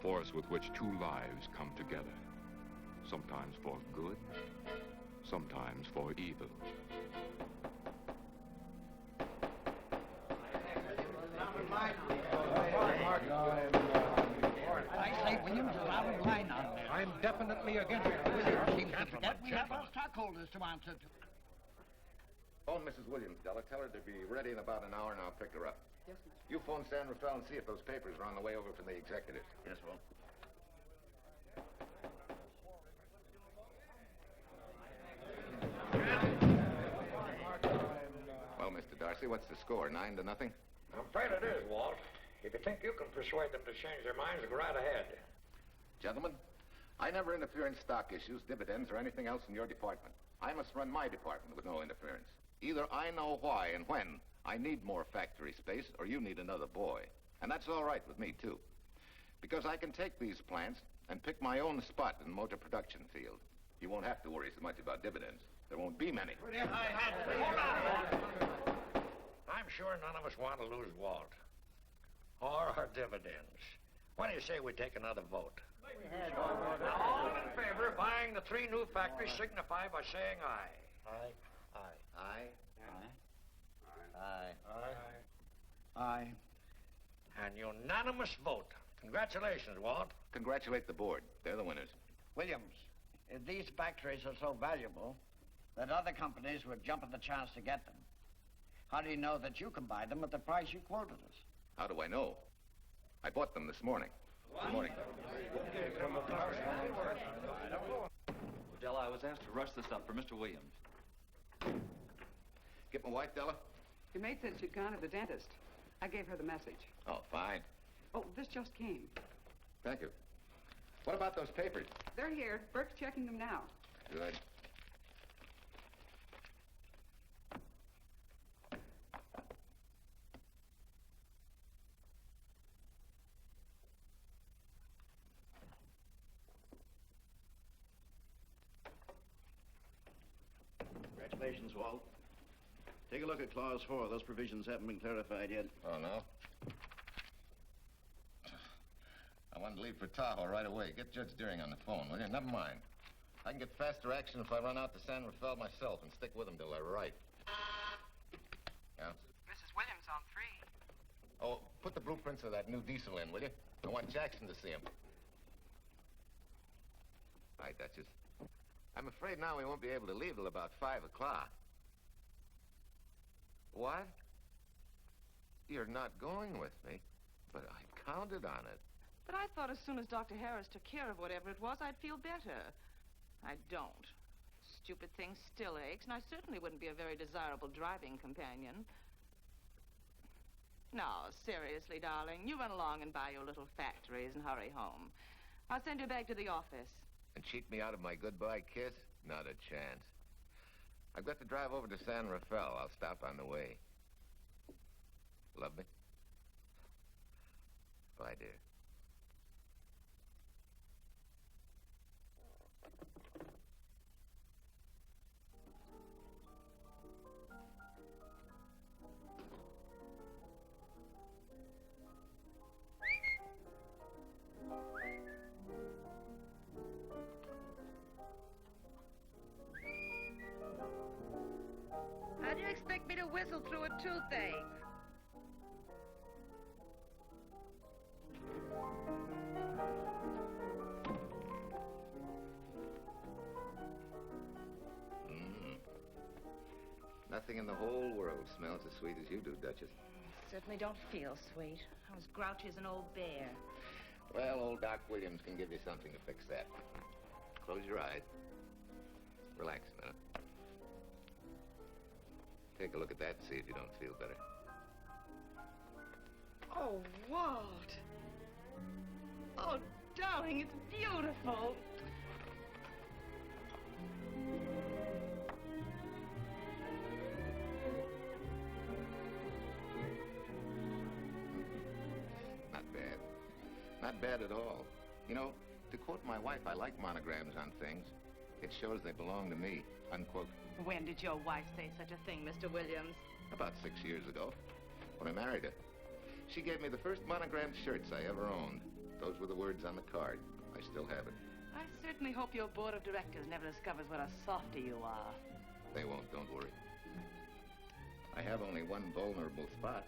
force with which two lives come together, sometimes for good, sometimes for evil. I say, Williams, is out of line out there. I'm definitely against it. Williams seems to forget we have our stockholders to answer to. Phone Mrs. Williams, Della. Tell her to be ready in about an hour, and I'll pick her up. Yes, sir. You phone San Rafael and see if those papers are on the way over from the executive. Yes, well. Well, Mr. Darcy, what's the score? 9-0? I'm afraid it is, Walt. If you think you can persuade them to change their minds, go right ahead. Gentlemen, I never interfere in stock issues, dividends, or anything else in your department. I must run my department with no interference. Either I know why and when I need more factory space, or you need another boy. And that's all right with me, too. Because I can take these plants and pick my own spot in the motor production field. You won't have to worry so much about dividends. There won't be many. I'm sure none of us want to lose Walt. Or our dividends. What do you say we take another vote? Now, all in favor of buying the 3 new factories signify by saying aye. Aye. Aye. Aye? Aye. Aye. Aye. An unanimous vote. Congratulations, Walt. Congratulate the board. They're the winners. Williams, if these factories are so valuable that other companies would jump at the chance to get them, how do you know that you can buy them at the price you quoted us? How do I know? I bought them this morning. Good morning. Della, I was asked to rush this up for Mr. Williams. Get my wife, Della? Your maid said she'd gone to the dentist. I gave her the message. Oh, fine. Oh, this just came. Thank you. What about those papers? They're here. Burke's checking them now. Good. Congratulations, Walt. Take a look at Clause 4. Those provisions haven't been clarified yet. Oh, no? I wanted to leave for Tahoe right away. Get Judge Deering on the phone, will you? Never mind. I can get faster action if I run out to San Rafael myself and stick with him till they're right. Yeah? Mrs. Williams on 3. Oh, put the blueprints of that new diesel in, will you? I want Jackson to see him. Right, Duchess. I'm afraid now we won't be able to leave till about 5 o'clock. What? You're not going with me, but I counted on it. But I thought as soon as Dr. Harris took care of whatever it was, I'd feel better. I don't. Stupid thing still aches, and I certainly wouldn't be a very desirable driving companion. No, seriously, darling, you run along and buy your little factories and hurry home. I'll send you back to the office. And cheat me out of my goodbye kiss? Not a chance. I've got to drive over to San Rafael. I'll stop on the way. Love me? Bye, dear. How do you expect me to whistle through a toothache? Nothing in the whole world smells as sweet as you do, Duchess. Certainly don't feel sweet. I was grouchy as an old bear. Well, old Doc Williams can give you something to fix that. Close your eyes. Relax a minute. Take a look at that and see if you don't feel better. Oh, Walt. Oh, darling, it's beautiful. Not bad. Not bad at all. You know, to quote my wife, I like monograms on things. It shows they belong to me, unquote. When did your wife say such a thing, Mr. Williams? About 6 years ago, when I married her. She gave me the first monogrammed shirts I ever owned. Those were the words on the card. I still have it. I certainly hope your board of directors never discovers what a softy you are. They won't, don't worry. I have only one vulnerable spot.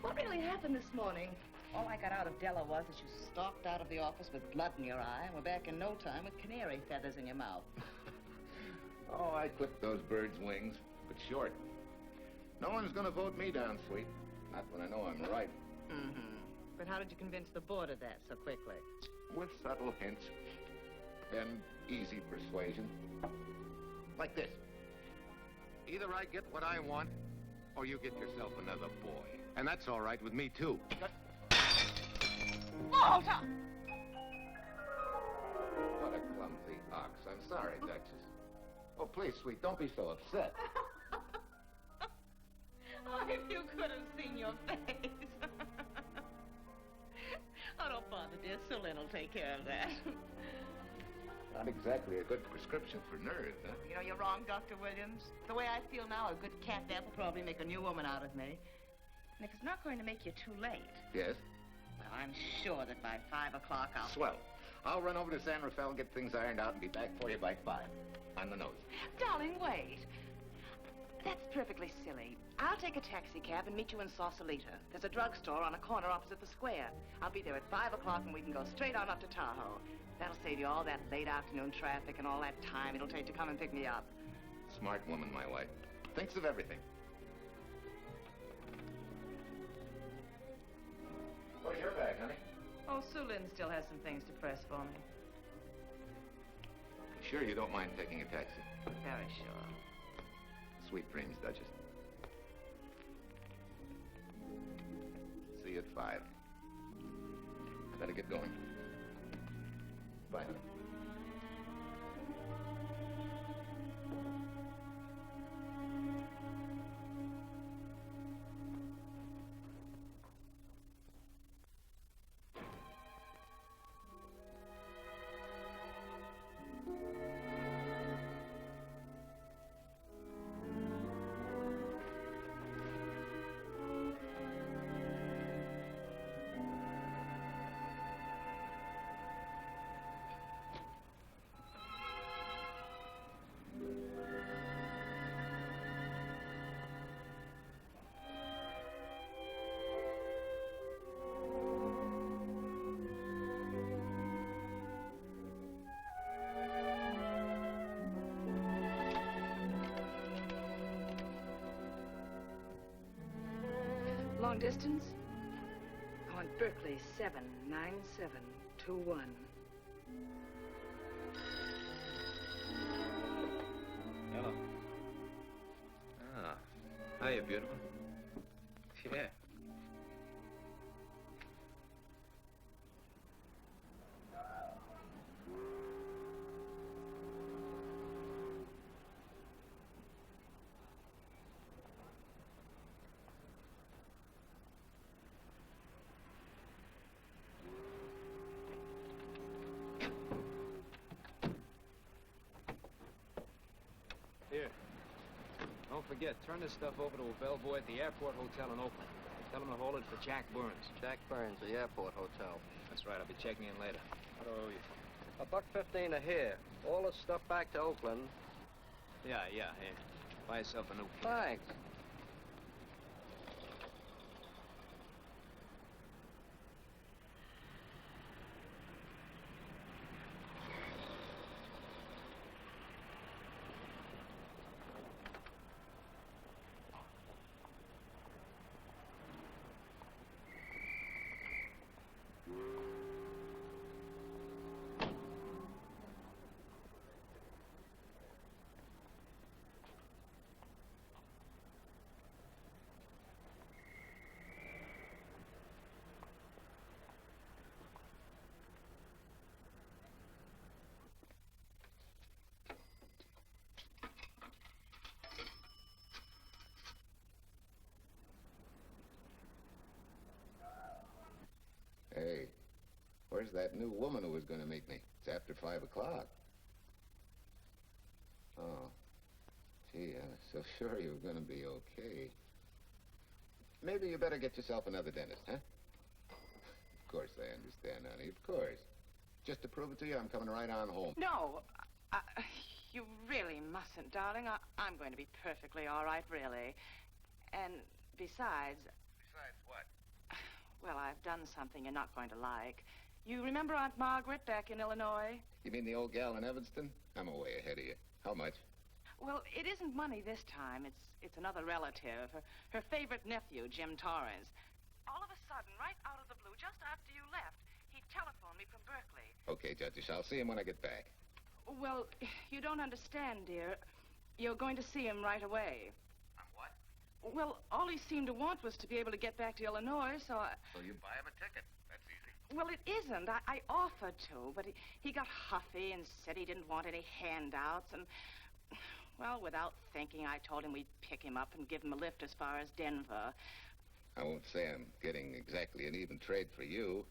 What really happened this morning? All I got out of Della was that you stalked out of the office with blood in your eye and were back in no time with canary feathers in your mouth. Oh, I clipped those birds' wings, but short. No one's gonna vote me down, sweet. Not when I know I'm right. Mm-hmm. But how did you convince the board of that so quickly? With subtle hints and easy persuasion. Like this. Either I get what I want, or you get yourself another boy. And that's all right with me, too. Walter! What a clumsy ox. I'm sorry, Duchess. Oh, please, sweet, don't be so upset. Oh, if you could have seen your face. Oh, don't bother, dear. Sulin will take care of that. Not exactly a good prescription for nerves, huh? You know, you're wrong, Dr. Williams. The way I feel now, a good cat nap will probably make a new woman out of me. And if it's not going to make you too late, Yes? well, I'm sure that by 5 o'clock I'll... Swell. I'll run over to San Rafael, get things ironed out, and be back for you by 5. On the nose. Darling, wait. That's perfectly silly. I'll take a taxi cab and meet you in Sausalito. There's a drugstore on a corner opposite the square. I'll be there at 5 o'clock and we can go straight on up to Tahoe. That'll save you all that late afternoon traffic and all that time it'll take to come and pick me up. Smart woman, my wife. Thinks of everything. Where's your bag, honey? Oh, Sulin still has some things to press for me. Sure you don't mind taking a taxi? Very sure. Sweet dreams, Duchess. See you at 5. I better get going. Bye, honey. Long distance? I want Berkeley 79721. Hello. Ah. Hiya, beautiful. Yeah. Here. Don't forget, turn this stuff over to a bellboy at the airport hotel in Oakland. Tell him to hold it for Jack Burns. Jack Burns, the airport hotel. That's right, I'll be checking in later. What do I owe you? $1.15 a here. All the stuff back to Oakland. Yeah, here. Buy yourself a new key. Thanks. Hey, where's that new woman who was going to meet me? It's after 5 o'clock. Oh. Gee, I was so sure you were going to be okay. Maybe you better get yourself another dentist, huh? course I understand, honey, of course. Just to prove it to you, I'm coming right on home. No, you really mustn't, darling. I'm going to be perfectly all right, really. And besides... Besides what? Well, I've done something you're not going to like. You remember Aunt Margaret back in Illinois? You mean the old gal in Evanston? I'm way ahead of you. How much? Well, it isn't money this time. It's another relative. Her favorite nephew, Jim Torrance. All of a sudden, right out of the blue, just after you left, he telephoned me from Berkeley. Okay, Judge, I'll see him when I get back. Well, you don't understand, dear. You're going to see him right away. What? Well, all he seemed to want was to be able to get back to Illinois, so I... So you buy him a ticket. That's easy. Well, it isn't. I offered to, but he got huffy and said he didn't want any handouts, and... Well, without thinking, I told him we'd pick him up and give him a lift as far as Denver. I won't say I'm getting exactly an even trade for you,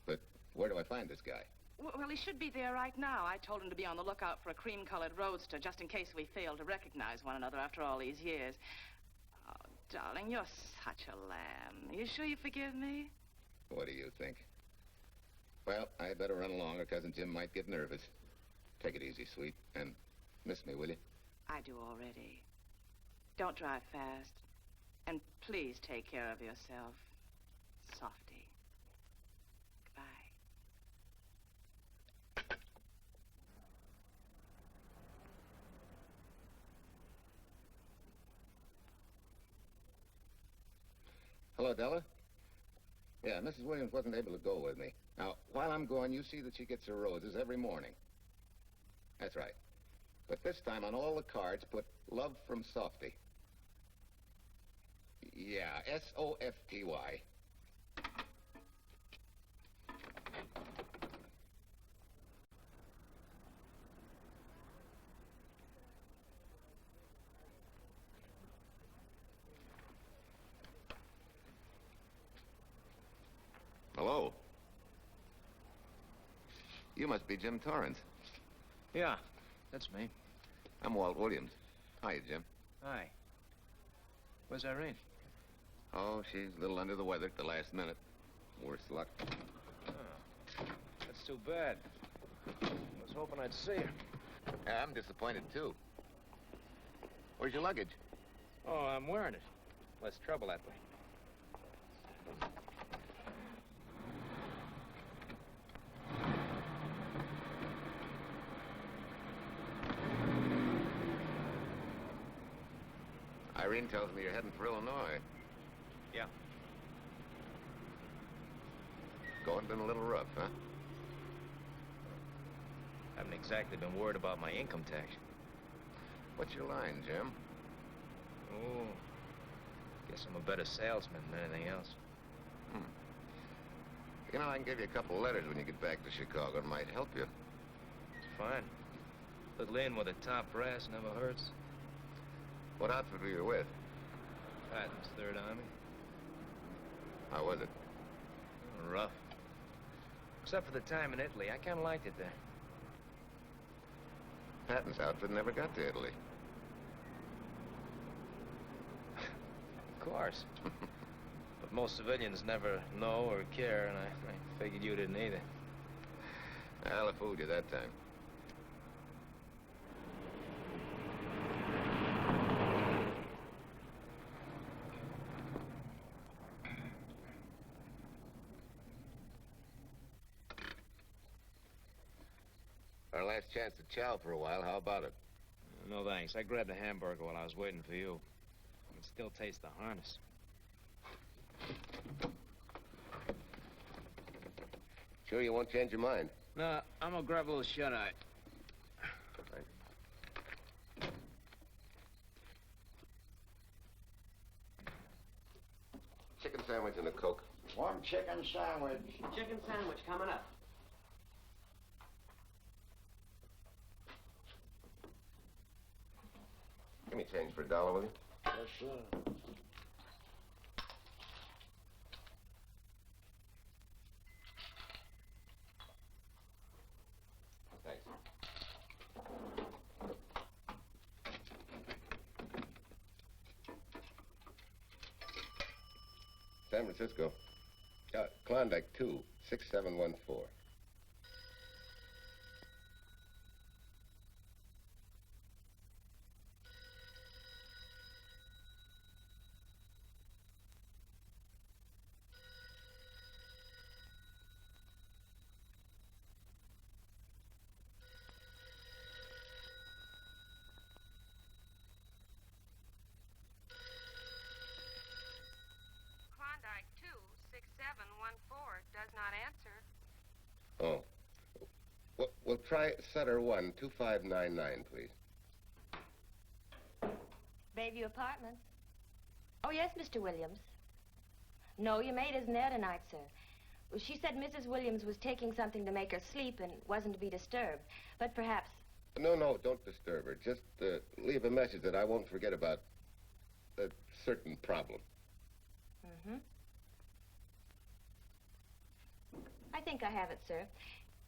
but where do I find this guy? Well, he should be there right now. I told him to be on the lookout for a cream-colored roadster, just in case we fail to recognize one another after all these years. Oh, darling, you're such a lamb. You sure you forgive me? What do you think? Well, I better run along or Cousin Jim might get nervous. Take it easy, sweet, and miss me, will you? I do already. Don't drive fast. And please take care of yourself. Softy. Goodbye. Hello, Della? Yeah, Mrs. Williams wasn't able to go with me. Now, while I'm gone, you see that she gets her roses every morning. That's right. But this time on all the cards, put love from Softy. Yeah, S-O-F-T-Y. Hello. You must be Jim Torrance. Yeah, that's me. I'm Walt Williams. Hi, Jim. Hi. Where's Irene? Oh, she's a little under the weather at the last minute. Worse luck. Oh, that's too bad. I was hoping I'd see her. Yeah, I'm disappointed, too. Where's your luggage? Oh, I'm wearing it. Less trouble that way. Irene tells me you're heading for Illinois. Yeah. Going been a little rough, huh? Haven't exactly been worried about my income tax. What's your line, Jim? Oh, guess I'm a better salesman than anything else. You know, I can give you a couple of letters when you get back to Chicago. It might help you. It's fine. Little in with a top brass never hurts. What outfit were you with? Patton's Third Army. How was it? Rough. Except for the time in Italy. I kind of liked it there. Patton's outfit never got to Italy. Of course. But most civilians never know or care, and I figured you didn't either. Well, I fooled you that time. Our last chance to chow for a while. How about it? No, thanks. I grabbed a hamburger while I was waiting for you. I can still taste the harness. Sure you won't change your mind? No, I'm gonna grab a little shut-eye. Chicken sandwich and a Coke. One chicken sandwich. Chicken sandwich coming up. Give me change for $1, will you? Yes, sir. Thanks. San Francisco. Klondike 2, 6714. Klondike 26714 does not answer. Oh. We'll try Sutter 1, 2599, please. Bayview Apartments. Oh, yes, Mr. Williams. No, your maid isn't there tonight, sir. Well, she said Mrs. Williams was taking something to make her sleep and wasn't to be disturbed. But perhaps... No, don't disturb her. Just leave a message that I won't forget about a certain problem. Mm-hmm. I think I have it, sir.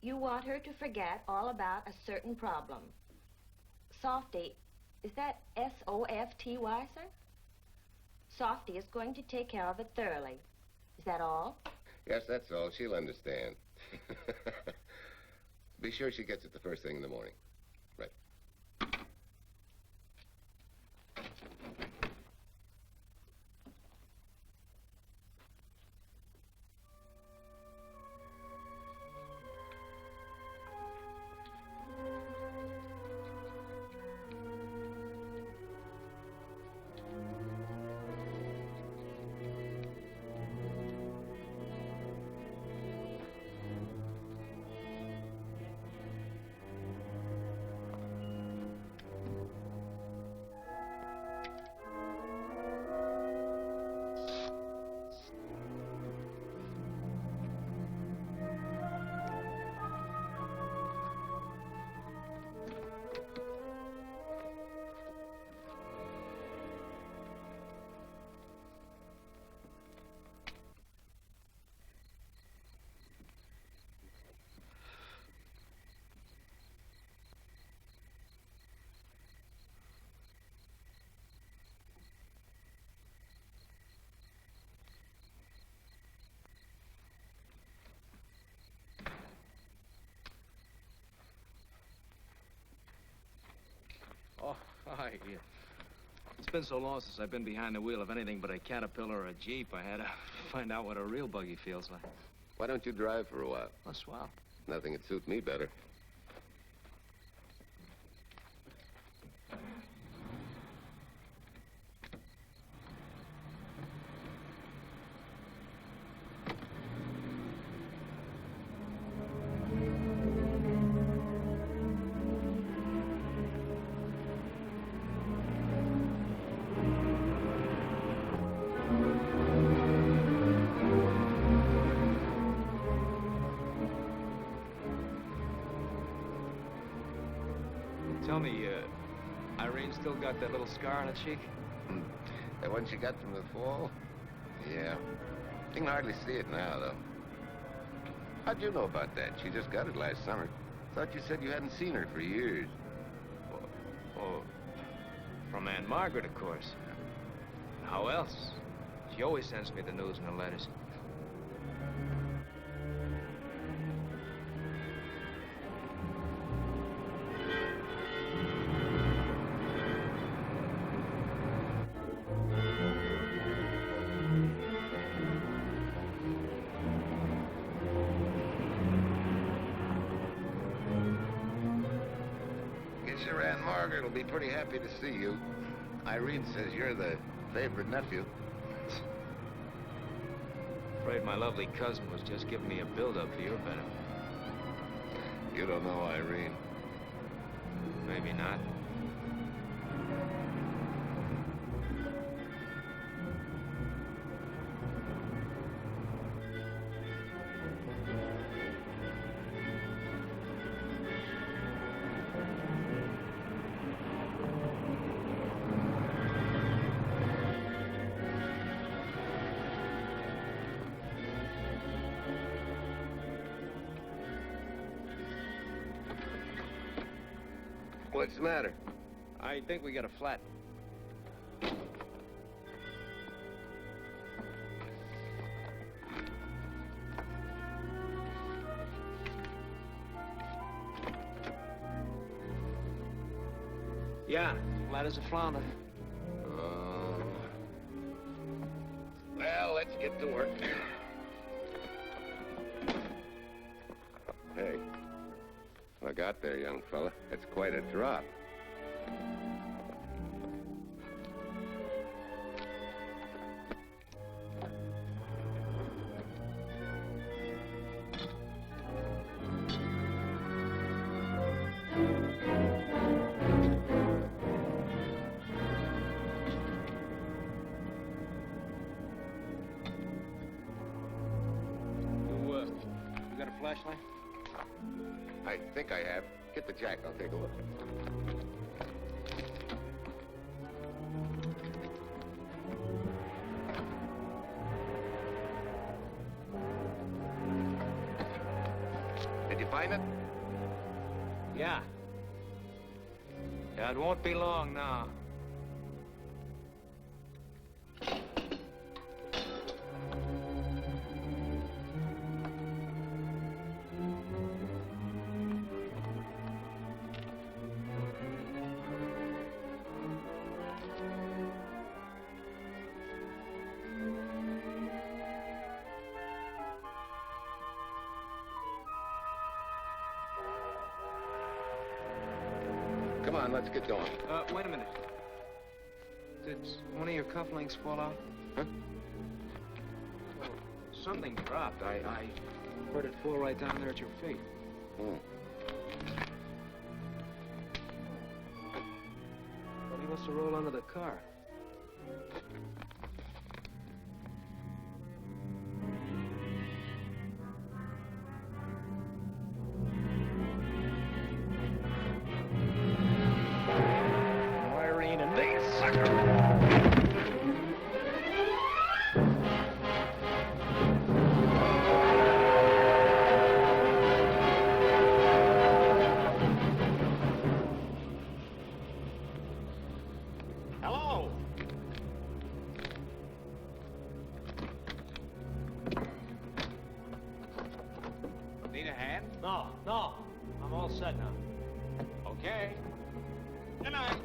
You want her to forget all about a certain problem. Softy, is that S-O-F-T-Y, sir? Softy is going to take care of it thoroughly. Is that all? Yes, that's all. She'll understand. Be sure she gets it the first thing in the morning. Right. Oh, hi. Yeah. It's been so long since I've been behind the wheel of anything but a Caterpillar or a Jeep, I had to find out what a real buggy feels like. Why don't you drive for a while? Oh, swell. Nothing would suit me better. Tell me, Irene still got that little scar on her cheek? That one she got from the fall? Yeah. You can hardly see it now, though. How'd you know about that? She just got it last summer. Thought you said you hadn't seen her for years. Oh, from Aunt Margaret, of course. How else? She always sends me the news in her letters. Guess your Aunt Margaret will be pretty happy to see you. Irene says you're the favorite nephew. Afraid my lovely cousin was just giving me a build-up for your benefit. You don't know Irene. Maybe not. What's the matter? I think we got a flat. Yeah, flat as a flounder. Well, let's get to work. Hey, look out there, young fella. It's quite a drop. You got a flashlight? I think I have. Get the jack. I'll take a look. Did you find it? Yeah. Yeah, it won't be long now. Come on, let's get going. Wait a minute. Did one of your cufflinks fall out? Huh? Well, something dropped. I heard it fall right down there at your feet. Hmm. Well, he must have rolled under the car. Irene and these Hello. Need a hand? No, no. I'm all set now. Okay. Good night.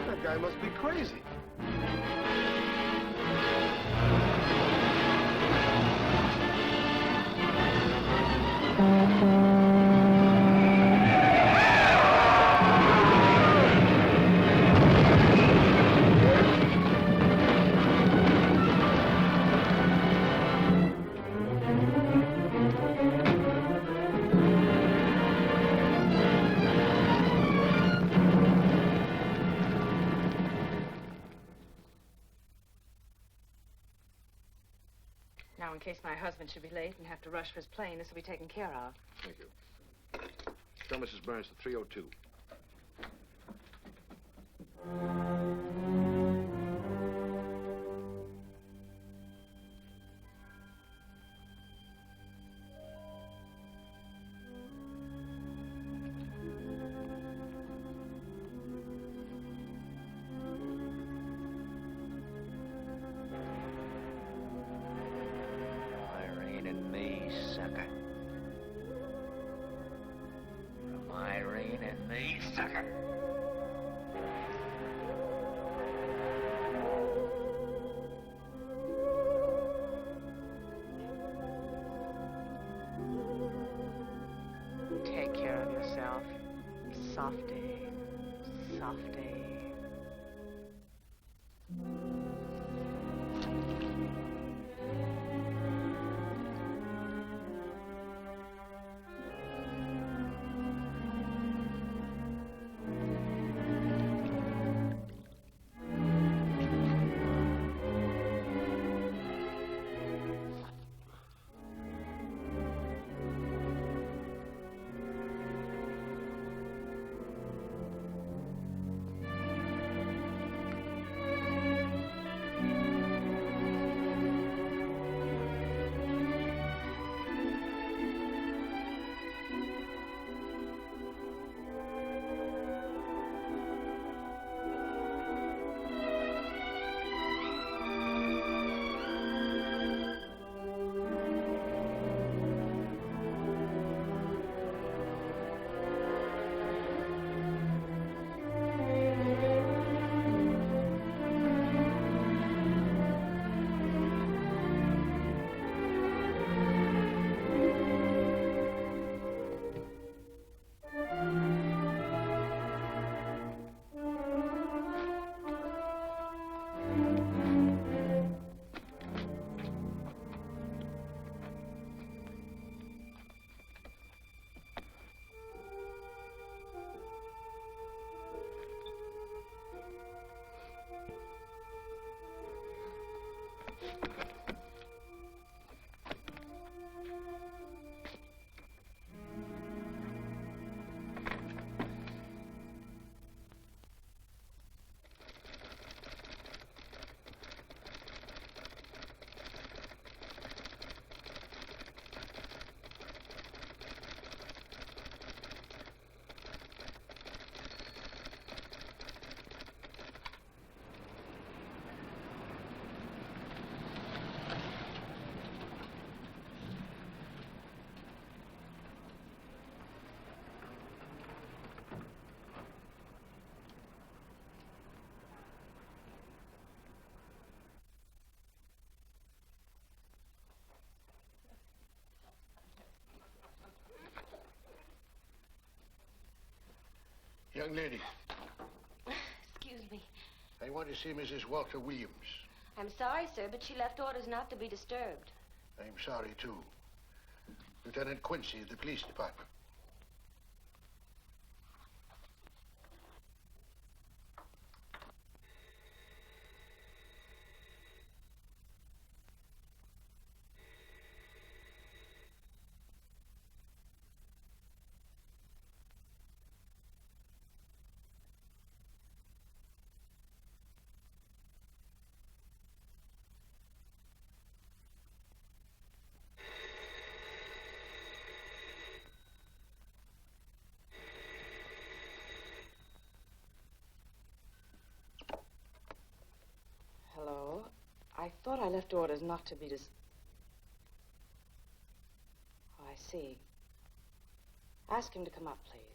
That guy must be crazy. case my husband should be late and have to rush for his plane, this will be taken care of. Thank you. Tell Mrs. Burns the 302. Irene and me, sucker. From Irene and me, sucker. Take care of yourself. Softy. Softy. Young lady, Excuse me. I want to see Mrs. Walter Williams. I'm sorry, sir, but she left orders not to be disturbed. I'm sorry, too. Lieutenant Quincy of the police department. Hello? I thought I left orders not to be Oh, I see. Ask him to come up, please.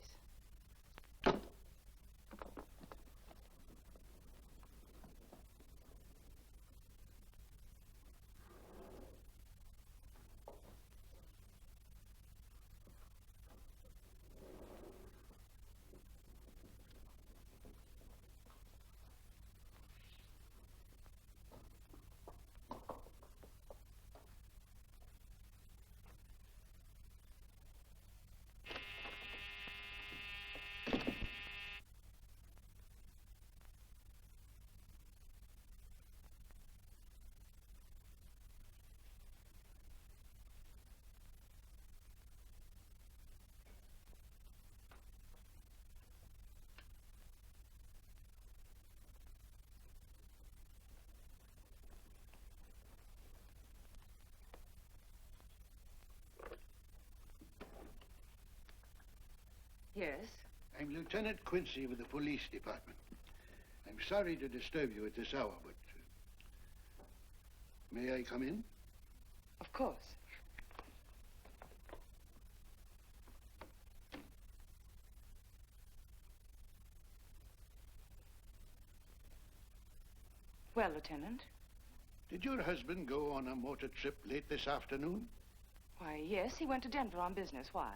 Yes? I'm Lieutenant Quincy with the police department. I'm sorry to disturb you at this hour, but... may I come in? Of course. Well, Lieutenant? Did your husband go on a motor trip late this afternoon? Why, yes, he went to Denver on business. Why?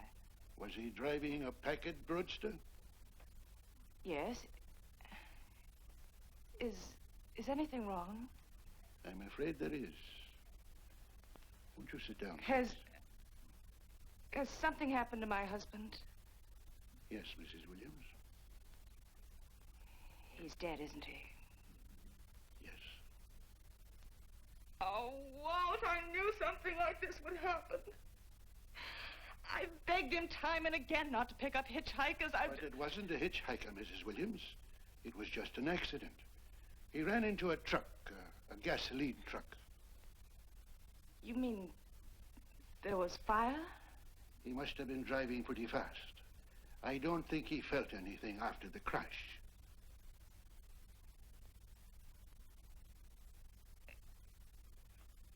Was he driving a Packard roadster? Yes. Is anything wrong? I'm afraid there is. Won't you sit down? Has something happened to my husband? Yes, Mrs. Williams. He's dead, isn't he? Yes. Oh, Walt, I knew something like this would happen. I begged him time and again not to pick up hitchhikers. But it wasn't a hitchhiker, Mrs. Williams. It was just an accident. He ran into a truck, a gasoline truck. You mean there was fire? He must have been driving pretty fast. I don't think he felt anything after the crash.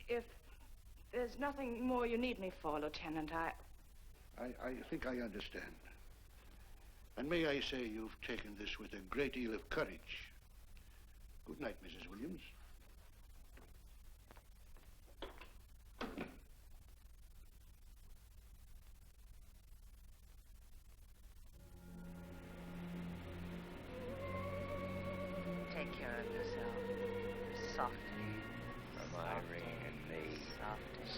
If there's nothing more you need me for, Lieutenant, I think I understand. And may I say you've taken this with a great deal of courage. Good night, Mrs. Williams. take care of yourself. Softly. From Irene and me. Softly.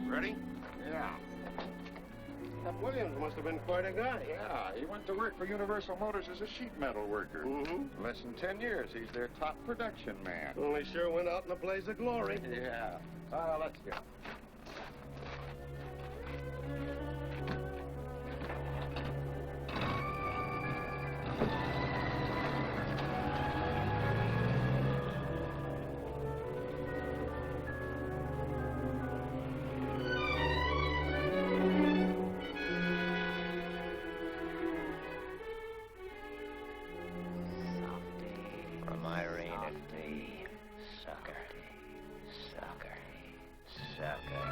Ready? Yeah. That Williams must have been quite a guy. Yeah, he went to work for Universal Motors as a sheet metal worker. Mm-hmm. Less than 10 years, he's their top production man. Well, he sure went out in a blaze of glory. Yeah. Let's go. From Irene and me. Sucker. Sucker. Sucker.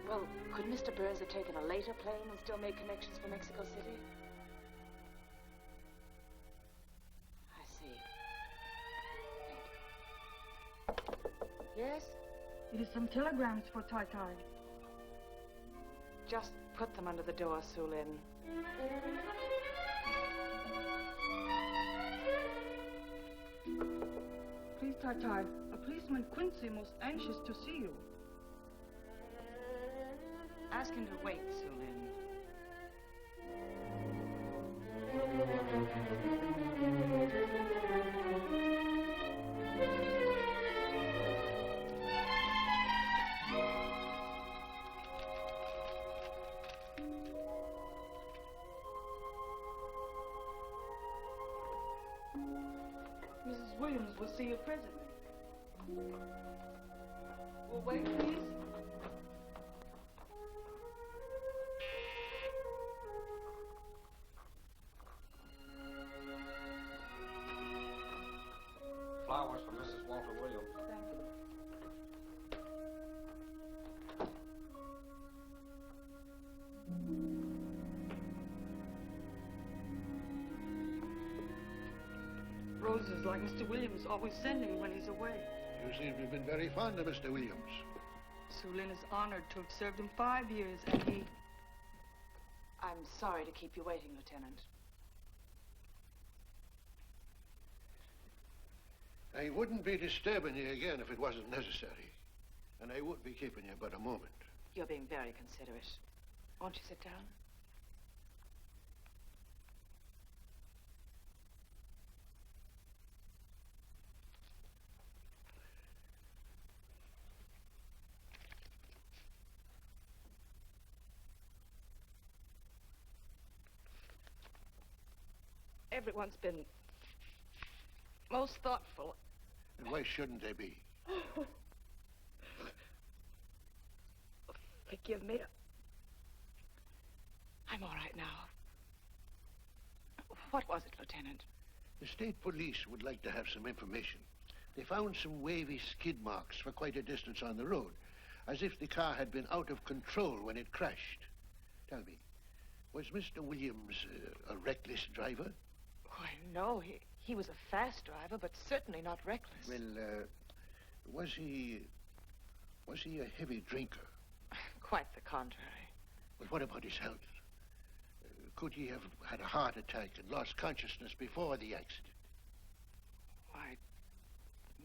Well, could Mr. Burns have taken a later plane and still made connections for Mexico City? I see. Yes? It is some telegrams for Tai Tai. Just put them under the door, Su Lin. Please, Tai Tai, a policeman Quincy most anxious to see you. Ask him to wait, Su Lin. Mrs. Williams will see you presently. Well, wait, please. Flowers for Mrs. Walter Williams. Thank you. Roses like Mr. Williams always sending when he's away. You seem to have been very fond of Mr. Williams. Su Lin is honored to have served him 5 years, and he... I'm sorry to keep you waiting, Lieutenant. I wouldn't be disturbing you again if it wasn't necessary. And I would be keeping you but a moment. You're being very considerate. Won't you sit down? Everyone's been most thoughtful. And why shouldn't they be? Forgive me. I'm all right now. What was it, Lieutenant? The state police would like to have some information. They found some wavy skid marks for quite a distance on the road, as if the car had been out of control when it crashed. Tell me, was Mr. Williams a reckless driver? Why, no. He was a fast driver, but certainly not reckless. Well, was he a heavy drinker? Quite the contrary. But what about his health? Could he have had a heart attack and lost consciousness before the accident? Why,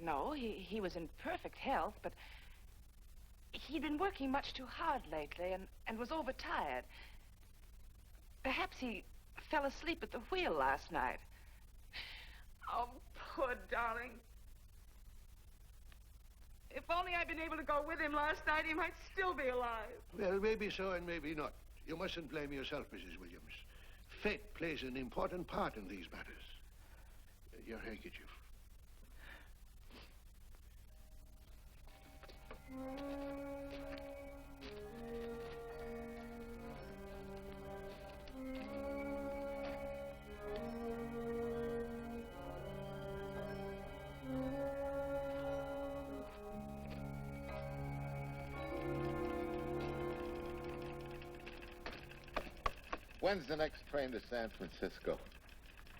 no. He was in perfect health, but he'd been working much too hard lately and was overtired. Perhaps he fell asleep at the wheel last night. Oh, poor darling. If only I'd been able to go with him last night, he might still be alive. Well, maybe so and maybe not. You mustn't blame yourself, Mrs. Williams. Fate plays an important part in these matters. Your handkerchief. When's the next train to San Francisco?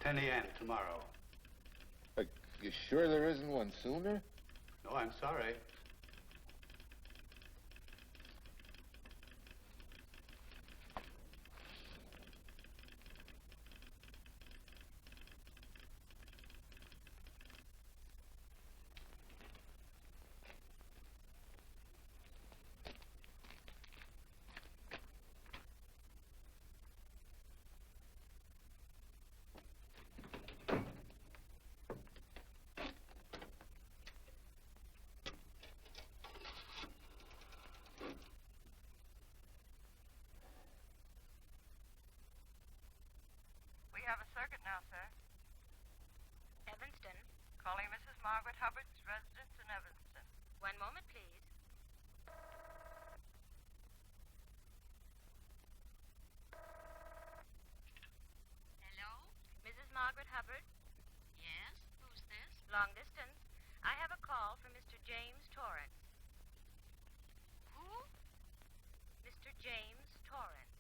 10 a.m. tomorrow. You sure there isn't one sooner? No, I'm sorry. We have a circuit now, sir. Evanston. Calling Mrs. Margaret Hubbard's residence in Evanston. One moment, please. Hello? Mrs. Margaret Hubbard? Yes? Who's this? Long distance. I have a call from Mr. James Torrance. Who? Mr. James Torrance.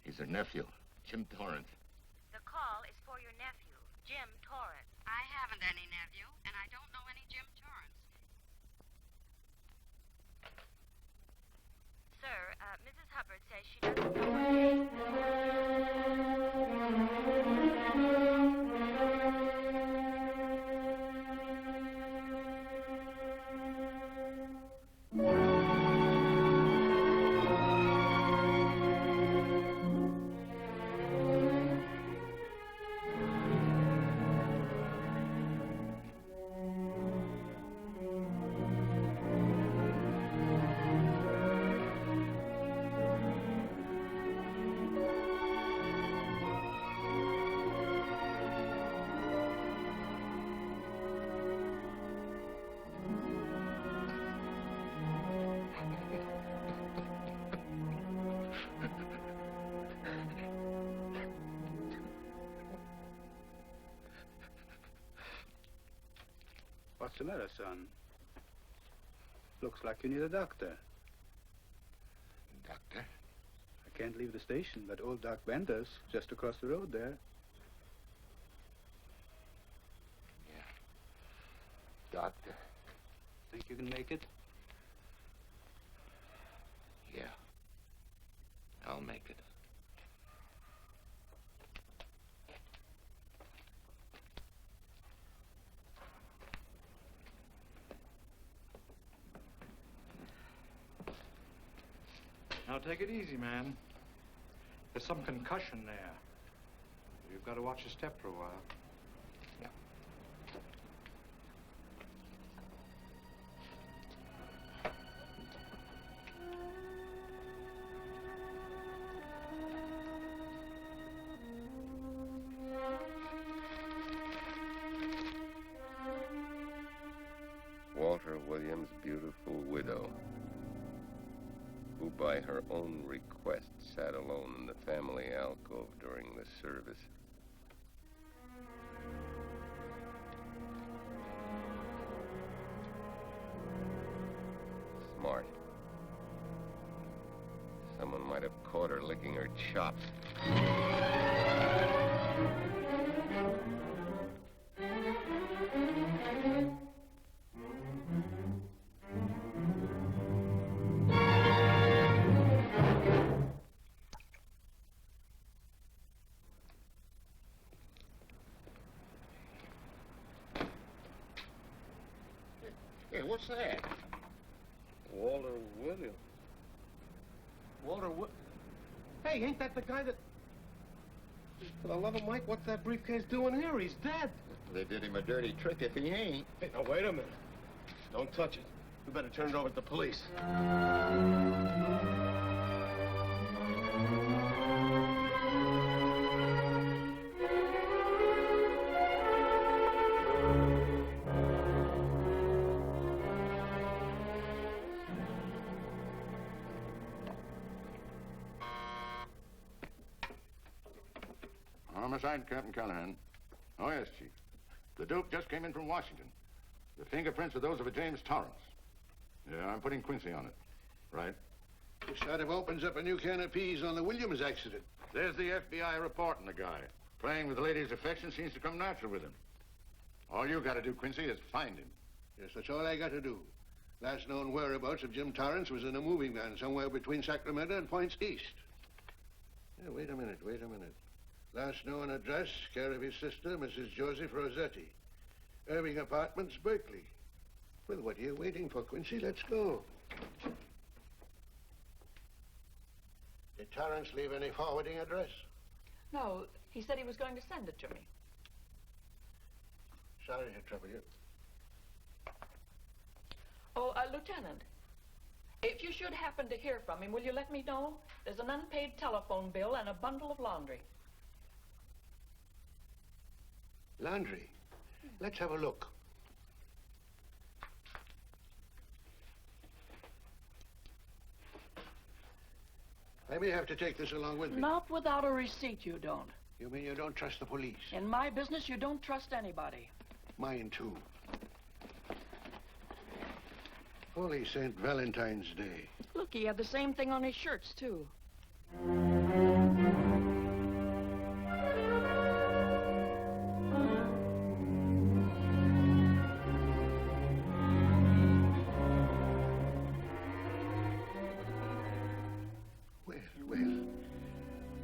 He's her nephew, Jim Torrance. The call is for your nephew, Jim Torrance. I haven't any nephew, and I don't know any Jim Torrance. Sir, Mrs. Hubbard says she doesn't know. What's the matter, son? Looks like you need a doctor. Doctor? I can't leave the station, but old Doc Bender's just across the road there. Yeah. Doctor? Think you can make it? Yeah. I'll make it. Now take it easy, man. There's some concussion there. You've got to watch your step for a while. Yeah. Walter Williams' beautiful widow, who by her own request sat alone in the family alcove during the service. Smart. Someone might have caught her licking her chops. Hey, what's that? Walter Williams. Walter Hey, ain't that the guy that... For the love of Mike, what's that briefcase doing here? He's dead. They did him a dirty trick if he ain't. Hey, now, wait a minute. Don't touch it. We better turn it over to the police. Homicide, Captain Callahan. Oh, yes, Chief. The Duke just came in from Washington. The fingerprints are those of a James Torrance. Yeah, I'm putting Quincy on it. Right. This sort of opens up a new can of peas on the Williams accident. There's the FBI reporting the guy. Playing with the lady's affection seems to come natural with him. All you got to do, Quincy, is find him. Yes, that's all I got to do. Last known whereabouts of Jim Torrance was in a moving van somewhere between Sacramento and Points East. Yeah, wait a minute. Last known address, care of his sister, Mrs. Joseph Rossetti. Irving Apartments, Berkeley. Well, what are you waiting for, Quincy? Let's go. Did Torrance leave any forwarding address? No, he said he was going to send it to me. Sorry to trouble you. Oh, Lieutenant, if you should happen to hear from him, will you let me know? There's an unpaid telephone bill and a bundle of laundry. Laundry? Let's have a look. I may have to take this along with me. Not without a receipt, you don't. You mean you don't trust the police? In my business, you don't trust anybody. Mine, too. Holy St. Valentine's Day. Look, he had the same thing on his shirts, too.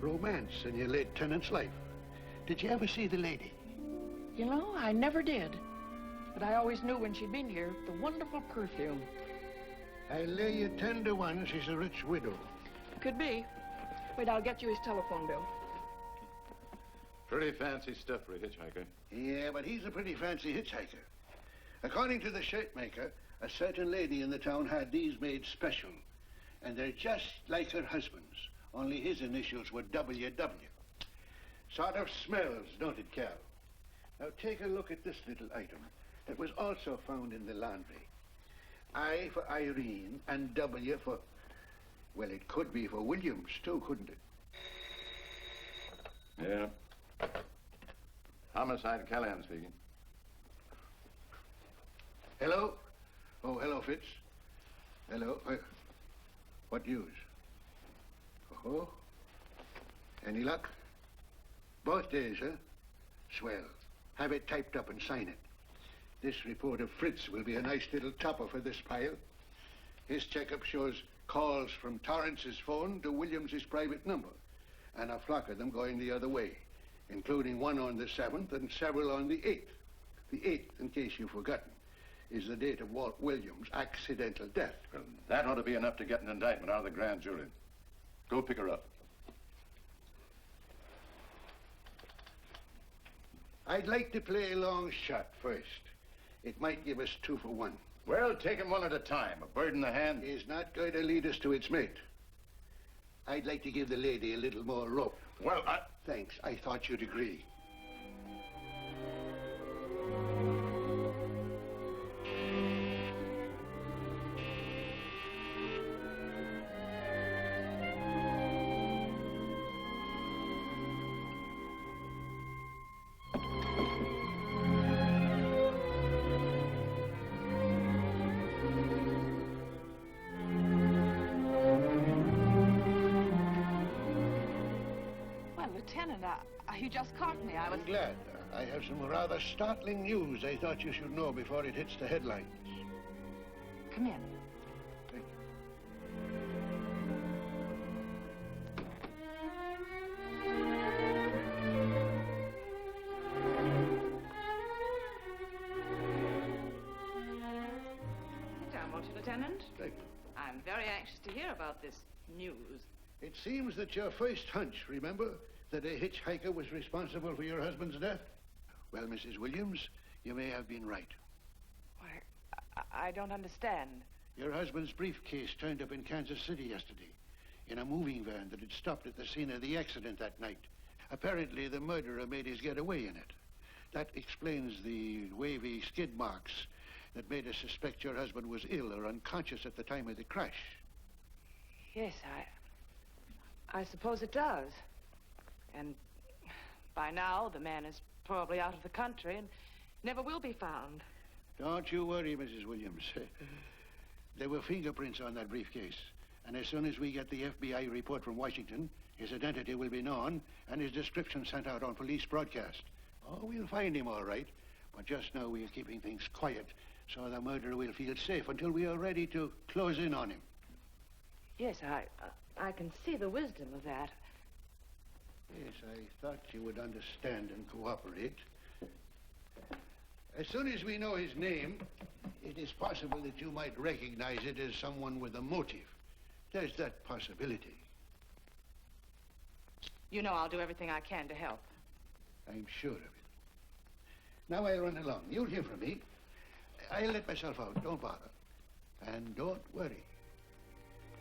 Romance in your late tenant's life. Did you ever see the lady? You know, I never did. But I always knew when she'd been here, the wonderful perfume. I lay you 10 to 1 she's a rich widow. Could be. Wait, I'll get you his telephone bill. Pretty fancy stuff for a hitchhiker. Yeah, but he's a pretty fancy hitchhiker. According to the shirt maker, a certain lady in the town had these made special. And they're just like her husband's. Only his initials were WW. Sort of smells, don't it, Cal? Now take a look at this little item that was also found in the laundry. I for Irene and W for... Well, it could be for Williams, too, couldn't it? Yeah. Homicide, Callahan speaking. Hello? Oh, hello, Fitz. Hello. What news? Oh? Any luck? Both days, huh? Swell. Have it typed up and sign it. This report of Fritz will be a nice little topper for this pile. His checkup shows calls from Torrance's phone to Williams's private number, and a flock of them going the other way, including one on the 7th and several on the 8th. The 8th, in case you've forgotten, is the date of Walt Williams' accidental death. Well, that ought to be enough to get an indictment out of the grand jury. Go pick her up. I'd like to play a long shot first. It might give us 2 for 1. Well, take him one at a time. A bird in the hand is not going to lead us to its mate. I'd like to give the lady a little more rope. Well, Thanks. I thought you'd agree. Lieutenant, you just caught me. I was... I'm glad. I have some rather startling news I thought you should know before it hits the headlines. Come in. Thank Sit down, won't you, Lieutenant? Thank you. I'm very anxious to hear about this news. It seems that your first hunch, remember, that a hitchhiker was responsible for your husband's death? Well, Mrs. Williams, you may have been right. Why, I don't understand. Your husband's briefcase turned up in Kansas City yesterday in a moving van that had stopped at the scene of the accident that night. Apparently, the murderer made his getaway in it. That explains the wavy skid marks that made us suspect your husband was ill or unconscious at the time of the crash. Yes, I suppose it does. And by now, the man is probably out of the country and never will be found. Don't you worry, Mrs. Williams. There were fingerprints on that briefcase. And as soon as we get the FBI report from Washington, his identity will be known and his description sent out on police broadcast. Oh, we'll find him all right. But just now we are keeping things quiet so the murderer will feel safe until we are ready to close in on him. Yes, I can see the wisdom of that. Yes, I thought you would understand and cooperate. As soon as we know his name, it is possible that you might recognize it as someone with a motive. There's that possibility. You know I'll do everything I can to help. I'm sure of it. Now I'll run along. You'll hear from me. I'll let myself out. Don't bother. And don't worry.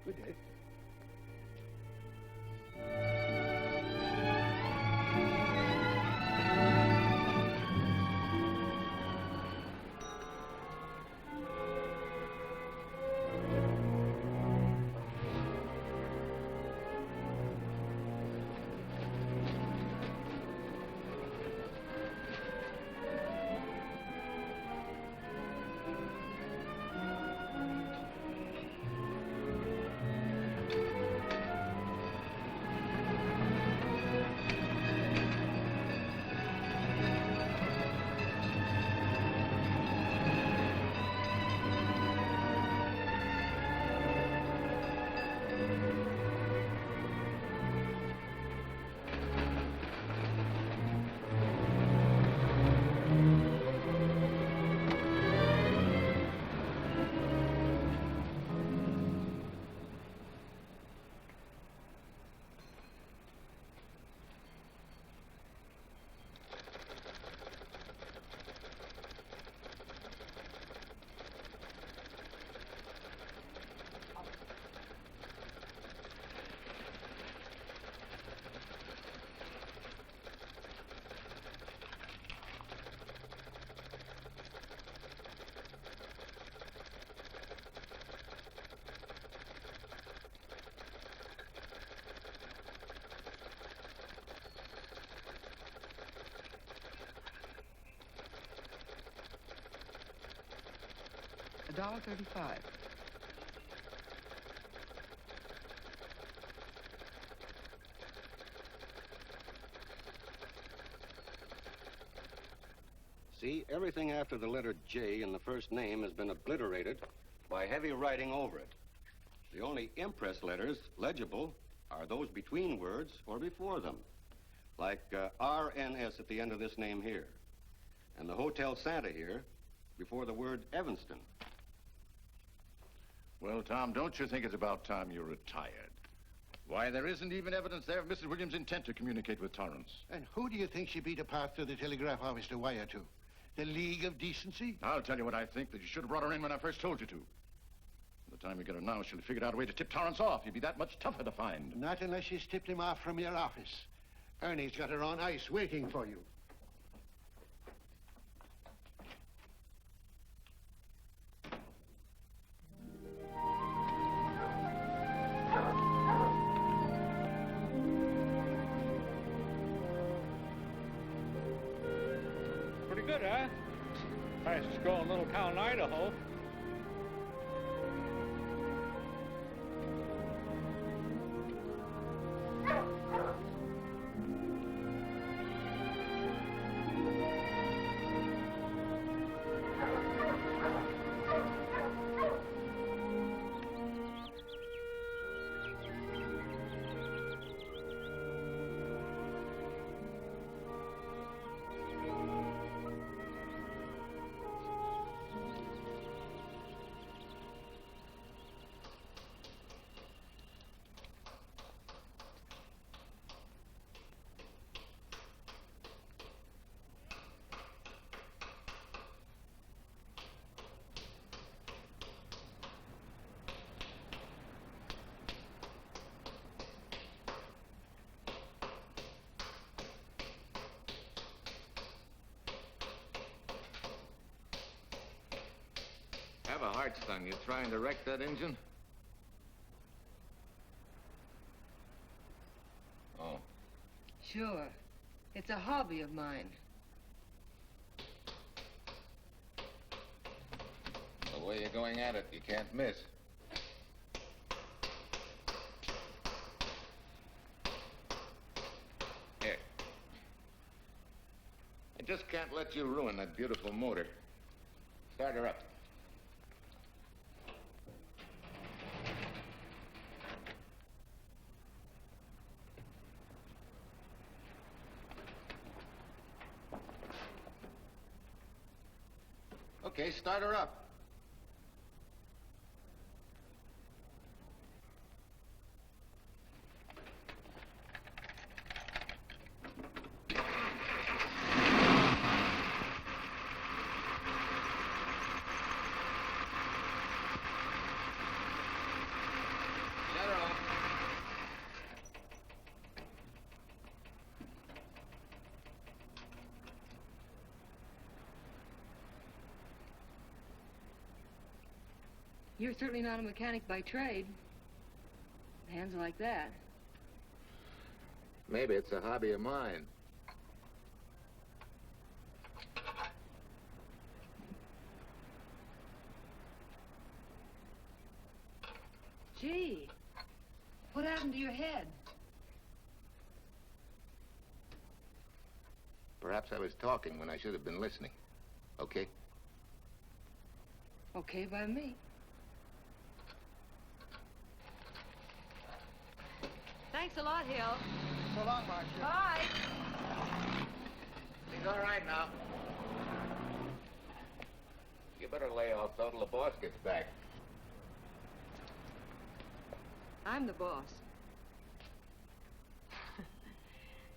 Good day. $1.35. See, everything after the letter J in the first name has been obliterated by heavy writing over it. The only impress letters legible are those between words or before them, like RNS at the end of this name here, and the Hotel Santa here before the word Evanston. Well, Tom, don't you think it's about time you retired? Why, there isn't even evidence there of Mrs. Williams' intent to communicate with Torrance. And who do you think she beat a path to the telegraph office to wire to? The League of Decency? I'll tell you what I think, that you should have brought her in when I first told you to. By the time you get her now, she'll have figured out a way to tip Torrance off. He'd be that much tougher to find. Not unless she's tipped him off from your office. Ernie's got her on ice waiting for you. Pretty good, huh? Fastest growing little town in Idaho. Have a heart, son. You trying to wreck that engine? Oh. Sure. It's a hobby of mine. The way you're going at it, you can't miss. Here. I just can't let you ruin that beautiful motor. Start her up. Okay, start her up. Shut her off. You're certainly not a mechanic by trade. Hands like that. Maybe it's a hobby of mine. Gee, what happened to your head? Perhaps I was talking when I should have been listening. Okay? Okay by me. Thanks a lot, Hill. So long, Marcia. Bye. He's all right now. You better lay off till the boss gets back. I'm the boss.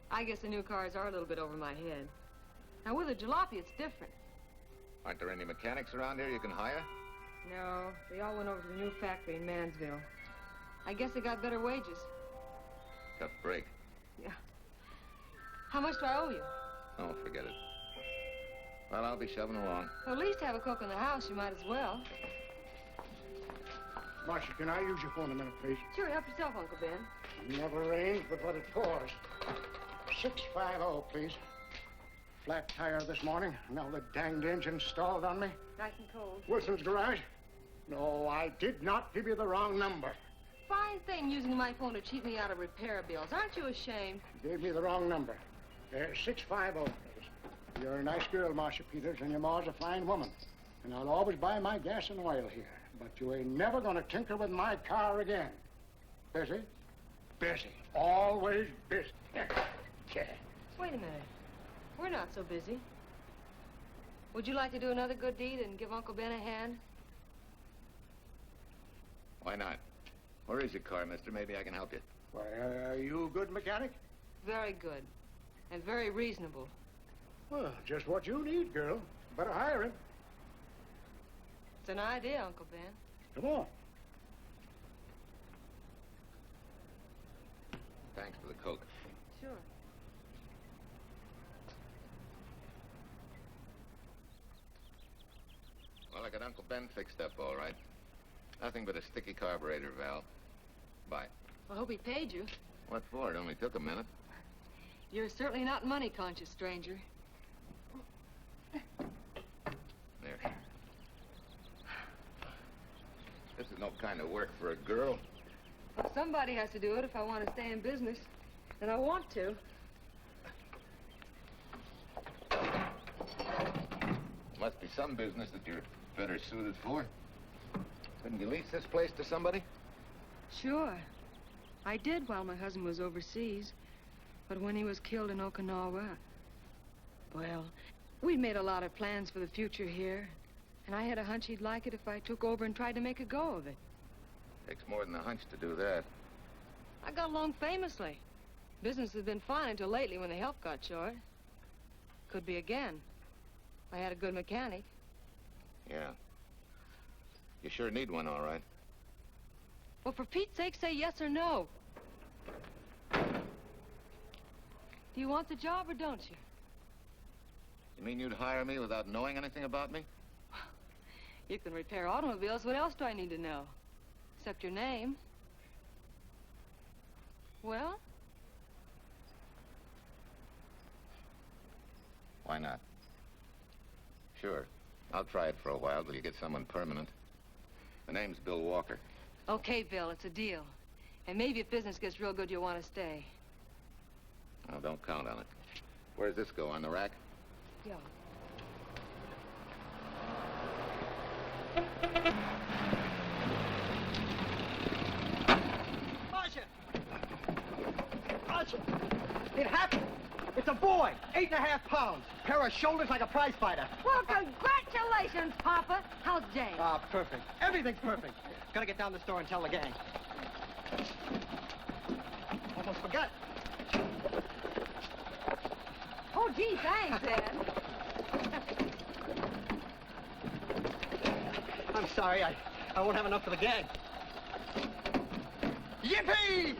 I guess the new cars are a little bit over my head. Now, with a jalopy, it's different. Aren't there any mechanics around here you can hire? No, they all went over to the new factory in Mansville. I guess they got better wages. Tough break. Yeah. How much do I owe you? Oh, forget it. Well, I'll be shoving along. Well, at least have a cook in the house. You might as well. Marcia, can I use your phone a minute, please? Sure, help yourself, Uncle Ben. Never rains but what it pours. 650, please. Flat tire this morning. Now the danged engine stalled on me. Nice and cold. Wilson's garage? No, I did not give you the wrong number. Fine thing using my phone to cheat me out of repair bills. Aren't you ashamed? You gave me the wrong number. 650, please. You're a nice girl, Marcia Peters, and your ma's a fine woman. And I'll always buy my gas and oil here. But you ain't never gonna tinker with my car again. Busy? Busy. Always busy. Wait a minute. We're not so busy. Would you like to do another good deed and give Uncle Ben a hand? Why not? Where is your car, mister? Maybe I can help you. Why, are you a good mechanic? Very good. And very reasonable. Well, just what you need, girl. Better hire him. It's an idea, Uncle Ben. Come on. Thanks for the Coke. Sure. Well, I got Uncle Ben fixed up all right. Nothing but a sticky carburetor valve. Bye. I hope he paid you. What for? It only took a minute. You're certainly not money conscious, stranger. There. This is no kind of work for a girl. Well, somebody has to do it if I want to stay in business. And I want to. Must be some business that you're better suited for. Couldn't you lease this place to somebody? Sure. I did while my husband was overseas. But when he was killed in Okinawa, well, we'd made a lot of plans for the future here. And I had a hunch he'd like it if I took over and tried to make a go of it. Takes more than a hunch to do that. I got along famously. Business has been fine until lately when the help got short. Could be again. I had a good mechanic. Yeah. You sure need one, all right. Well, for Pete's sake, say yes or no. Do you want the job or don't you? You mean you'd hire me without knowing anything about me? You can repair automobiles. What else do I need to know? Except your name. Well? Why not? Sure. I'll try it for a while till you get someone permanent. The name's Bill Walker. Okay, Bill, it's a deal. And maybe if business gets real good, you'll want to stay. Oh, don't count on it. Where's this go, on the rack? Yeah. Marcia! Marcia! It happened! It's a boy, 8.5 pounds. Pair of shoulders like a prize fighter. Well, congratulations, Papa. How's Jane? Ah, perfect. Everything's perfect. Gotta get down to the store and tell the gang. Almost forgot. Oh, gee, thanks, Ed. I'm sorry, I won't have enough for the gang. Yippee!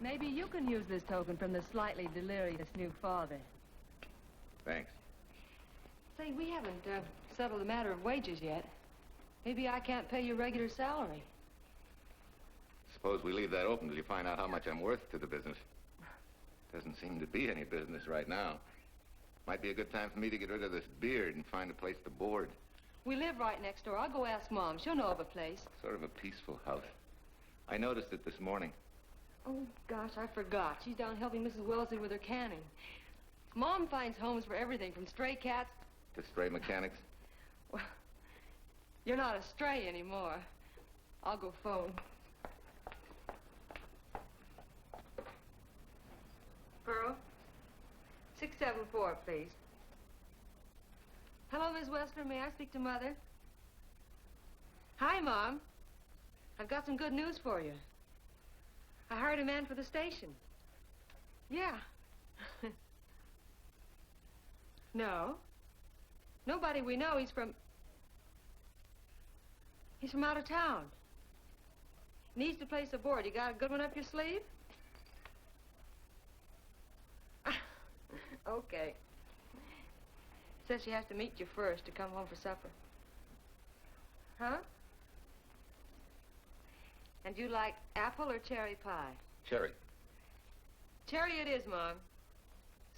Maybe you can use this token from the slightly delirious new father. Thanks. Say, we haven't settled the matter of wages yet. Maybe I can't pay your regular salary. Suppose we leave that open till you find out how much I'm worth to the business. Doesn't seem to be any business right now. Might be a good time for me to get rid of this beard and find a place to board. We live right next door. I'll go ask Mom. She'll know of a place. Sort of a peaceful house. I noticed it this morning. Oh, gosh, I forgot. She's down helping Mrs. Wellesley with her canning. Mom finds homes for everything from stray cats... To stray mechanics? Well, you're not a stray anymore. I'll go phone. Pearl, 674, please. Hello, Miss Wester. May I speak to Mother? Hi, Mom. I've got some good news for you. I hired a man for the station. Yeah. No. Nobody we know. He's from out of town. Needs to place a board. You got a good one up your sleeve? Okay. Says she has to meet you first to come home for supper. Huh? And you like apple or cherry pie? Cherry. Cherry it is, Mom.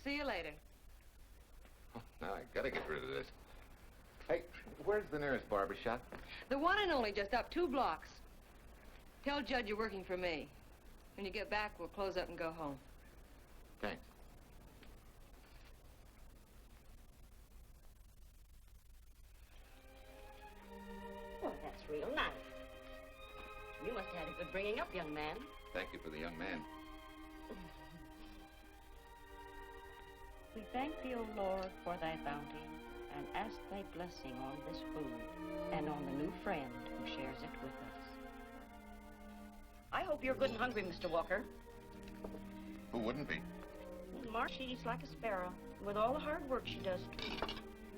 See you later. Oh, now I gotta get rid of this. Hey, where's the nearest barber shop? The one and only, just up 2 blocks. Tell Judd you're working for me. When you get back, we'll close up and go home. Thanks. Well, that's real nice. You must have had a good bringing up, young man. Thank you for the young man. We thank thee, O Lord, for thy bounty, and ask thy blessing on this food and on the new friend who shares it with us. I hope you're good and hungry, Mr. Walker. Who wouldn't be? Marsh, she eats like a sparrow, with all the hard work she does.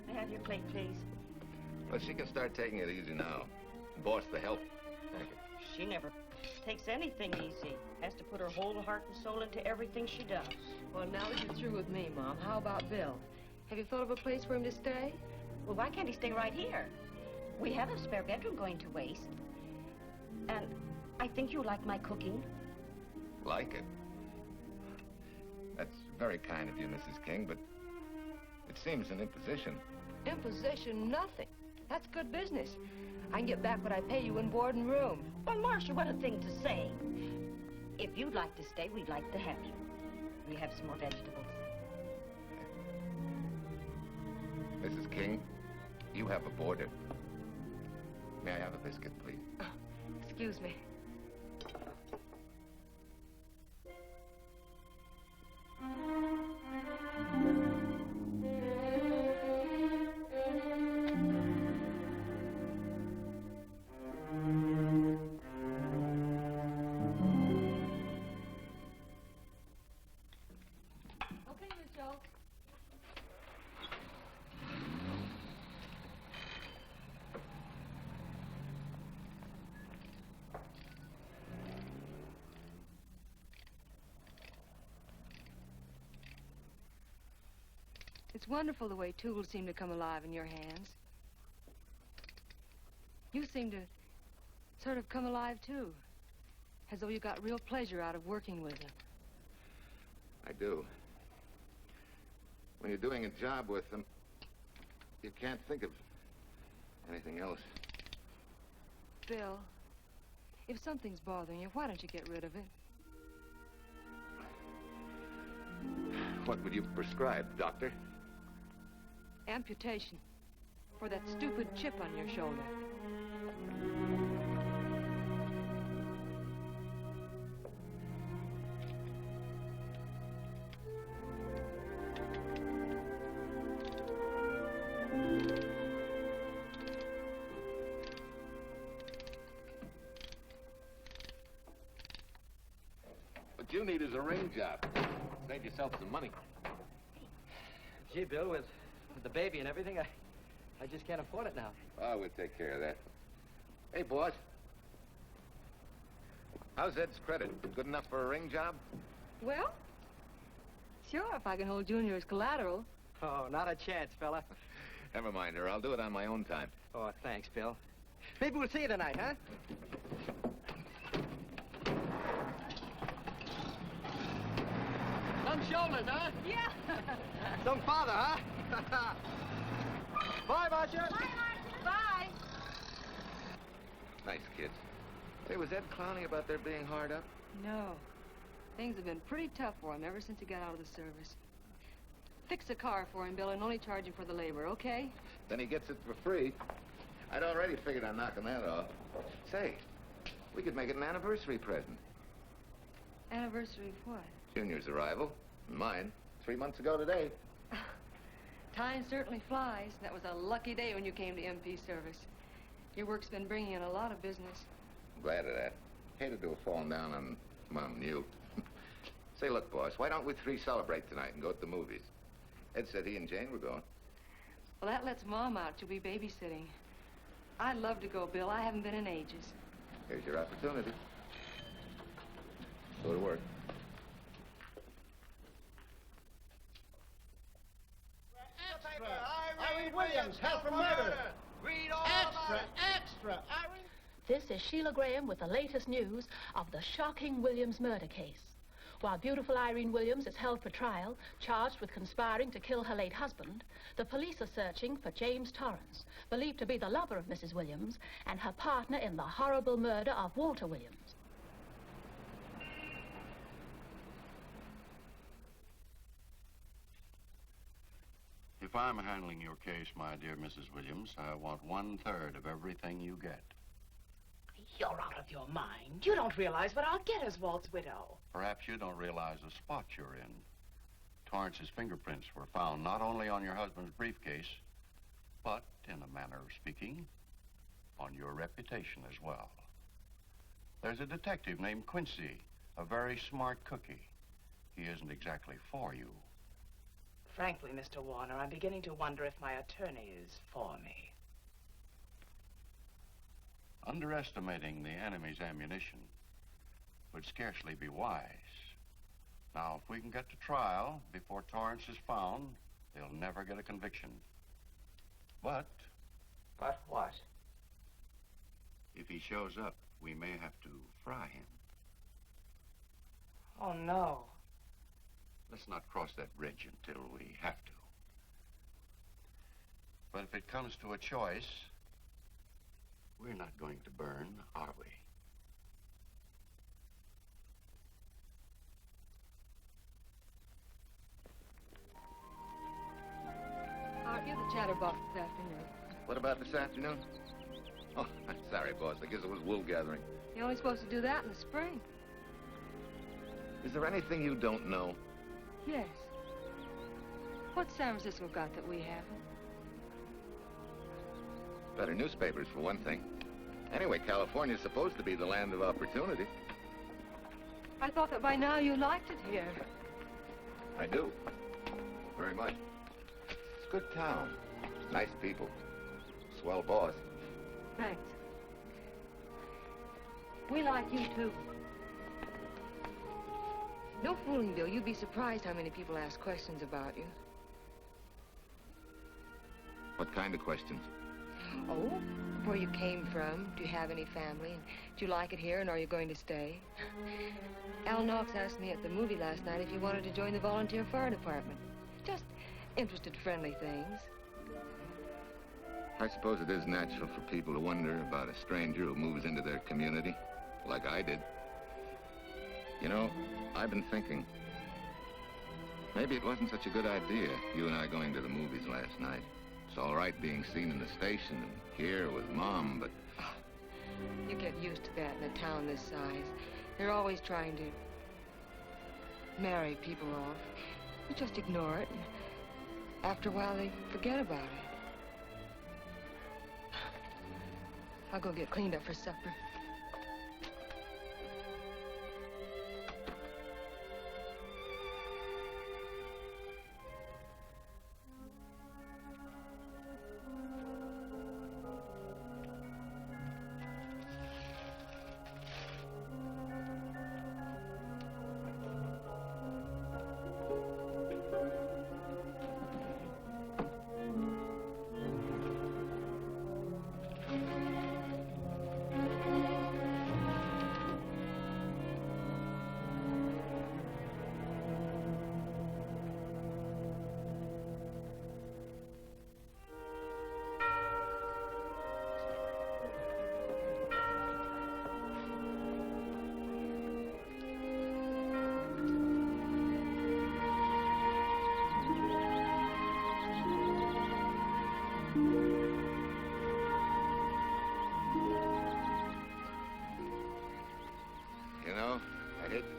May I have your plate, please? Well, she can start taking it easy now. Boss, the help. Thank you. She never takes anything easy. Has to put her whole heart and soul into everything she does. Well, now that you're through with me, Mom, how about Bill? Have you thought of a place for him to stay? Well, why can't he stay right here? We have a spare bedroom going to waste. And I think you like my cooking. Like it? That's very kind of you, Mrs. King, but it seems an imposition. Imposition, nothing. That's good business. I can get back what I pay you in board and room. Well, Marcia, what a thing to say. If you'd like to stay, we'd like to have you. We have some more vegetables. Mrs. King, you have a boarder. May I have a biscuit, please? Oh, excuse me. It's wonderful the way tools seem to come alive in your hands. You seem to sort of come alive, too. As though you got real pleasure out of working with them. I do. When you're doing a job with them, you can't think of anything else. Bill, if something's bothering you, why don't you get rid of it? What would you prescribe, doctor? Amputation. For that stupid chip on your shoulder. What you need is a ring job. Save yourself some money. Gee, Bill, with the baby and everything, I just can't afford it now. Oh, we'll take care of that. Hey, boss. How's Ed's credit? Good enough for a ring job? Well, sure, if I can hold Junior as collateral. Oh, not a chance, fella. Never mind her. I'll do it on my own time. Oh, thanks, Bill. Maybe we'll see you tonight, huh? Some shoulders, huh? Yeah. Some father, huh? Bye, Marcia. Bye, Marcia. Bye. Nice kids. Hey, was Ed clowning about their being hard up? No. Things have been pretty tough for him ever since he got out of the service. Fix a car for him, Bill, and only charge him for the labor, okay? Then he gets it for free. I'd already figured on knocking that off. Say, we could make it an anniversary present. Anniversary of what? Junior's arrival, and mine, 3 months ago today. Time certainly flies. That was a lucky day when you came to MP service. Your work's been bringing in a lot of business. I'm glad of that. Hated to have fallen down on Mom and you. Say, look, boss, why don't we three celebrate tonight and go to the movies? Ed said he and Jane were going. Well, that lets Mom out. She'll be babysitting. I'd love to go, Bill. I haven't been in ages. Here's your opportunity. Go to work. Irene Williams, held for murder. Read all Extra, Irene. This is Sheila Graham with the latest news of the shocking Williams murder case. While beautiful Irene Williams is held for trial, charged with conspiring to kill her late husband, the police are searching for James Torrance, believed to be the lover of Mrs. Williams and her partner in the horrible murder of Walter Williams. If I'm handling your case, my dear Mrs. Williams, I want 1/3 of everything you get. You're out of your mind. You don't realize what I'll get as Walt's widow. Perhaps you don't realize the spot you're in. Torrance's fingerprints were found not only on your husband's briefcase, but, in a manner of speaking, on your reputation as well. There's a detective named Quincy, a very smart cookie. He isn't exactly for you. Frankly, Mr. Warner, I'm beginning to wonder if my attorney is for me. Underestimating the enemy's ammunition would scarcely be wise. Now, if we can get to trial before Torrance is found, they'll never get a conviction. But... But what? If he shows up, we may have to fry him. Oh, no. Let's not cross that bridge until we have to. But if it comes to a choice, we're not going to burn, are we? Aren't you the chatterbox this afternoon? What about this afternoon? Oh, I'm sorry, boss. I guess it was wool gathering. You're only supposed to do that in the spring. Is there anything you don't know? Yes. What's San Francisco got that we haven't? Better newspapers, for one thing. Anyway, California's supposed to be the land of opportunity. I thought that by now you liked it here. I do. Very much. It's a good town. Nice people. Swell boss. Thanks. We like you, too. No fooling, Bill. You'd be surprised how many people ask questions about you. What kind of questions? Oh, where you came from, do you have any family, and do you like it here, and are you going to stay? Al Knox asked me at the movie last night if you wanted to join the volunteer fire department. Just interested, friendly things. I suppose it is natural for people to wonder about a stranger who moves into their community, like I did. You know, I've been thinking, maybe it wasn't such a good idea, you and I going to the movies last night. It's all right being seen in the station and here with Mom, but... You get used to that in a town this size. They're always trying to marry people off. You just ignore it, and after a while they forget about it. I'll go get cleaned up for supper.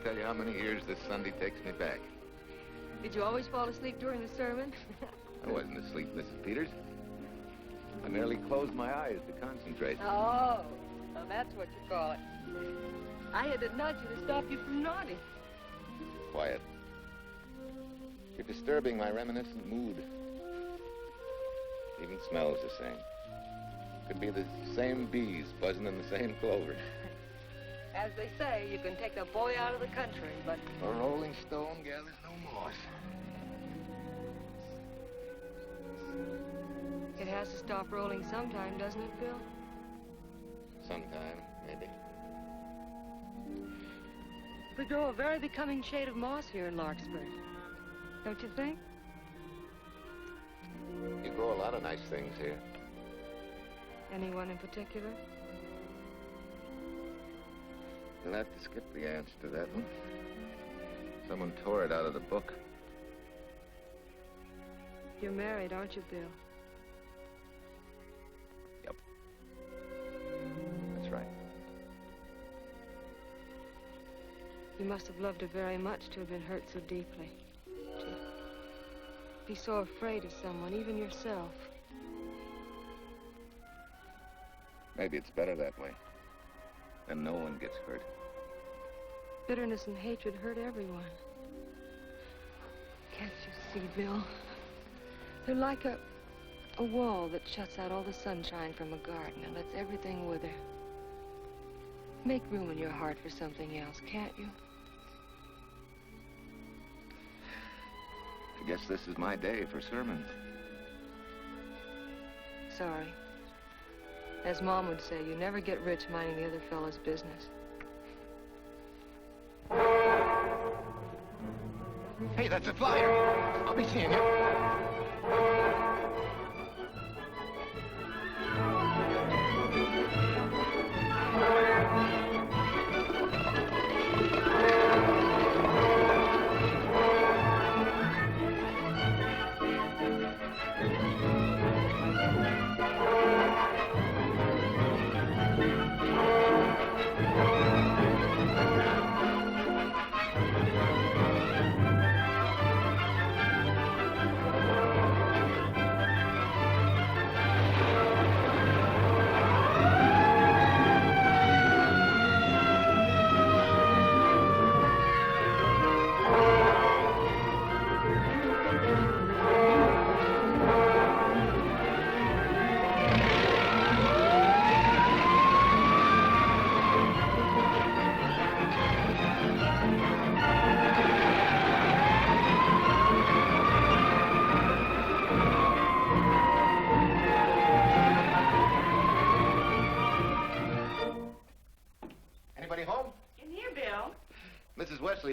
Tell you how many years this Sunday takes me back. Did you always fall asleep during the sermon? I wasn't asleep, Mrs. Peters. I merely closed my eyes to concentrate. Oh, so that's what you call it. I had to nudge you to stop you from nodding. Quiet. You're disturbing my reminiscent mood. Even smells the same. Could be the same bees buzzing in the same clover. As they say, you can take the boy out of the country, but... A rolling stone gathers no moss. It has to stop rolling sometime, doesn't it, Bill? Sometime, maybe. We grow a very becoming shade of moss here in Larkspur. Don't you think? You grow a lot of nice things here. Anyone in particular? You'll have to skip the answer to that one. Someone tore it out of the book. You're married, aren't you, Bill? Yep. That's right. You must have loved her very much to have been hurt so deeply. To be so afraid of someone, even yourself. Maybe it's better that way. Then no one gets hurt. Bitterness and hatred hurt everyone. Can't you see, Bill? They're like a wall that shuts out all the sunshine from a garden and lets everything wither. Make room in your heart for something else, can't you? I guess this is my day for sermons. Sorry. As Mom would say, you never get rich minding the other fellow's business. Hey, that's a flyer. I'll be seeing you.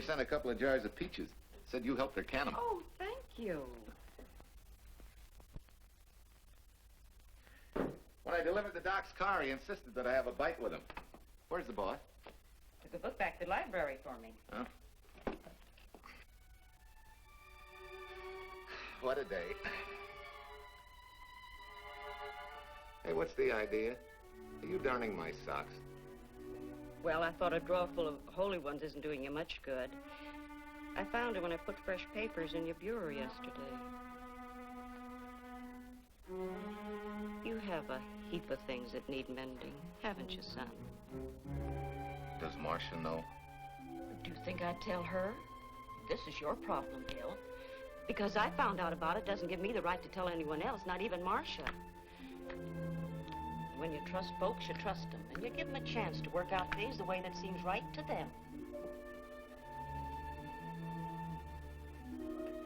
Sent a couple of jars of peaches. Said you helped her can them. Oh, thank you. When I delivered the doc's car, he insisted that I have a bite with him. Where's the boss? Took a book back to the library for me. Huh? What a day. Hey, what's the idea? Are you darning my socks? Well, I thought a drawer full of holy ones isn't doing you much good. I found it when I put fresh papers in your bureau yesterday. You have a heap of things that need mending, haven't you, son? Does Marcia know? Do you think I'd tell her? This is your problem, Bill. Because I found out about it doesn't give me the right to tell anyone else, not even Marcia. When you trust folks, you trust them, and you give them a chance to work out things the way that seems right to them.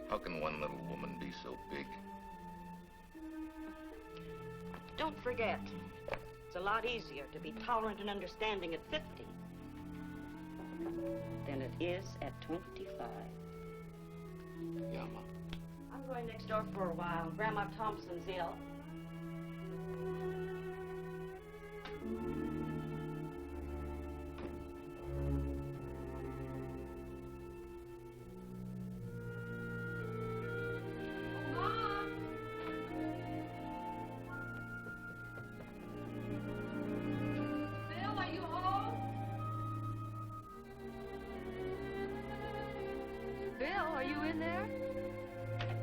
How can one little woman be so big? Don't forget, it's a lot easier to be tolerant and understanding at 50 than it is at 25. Yeah, Mom. I'm going next door for a while. Grandma Thompson's ill.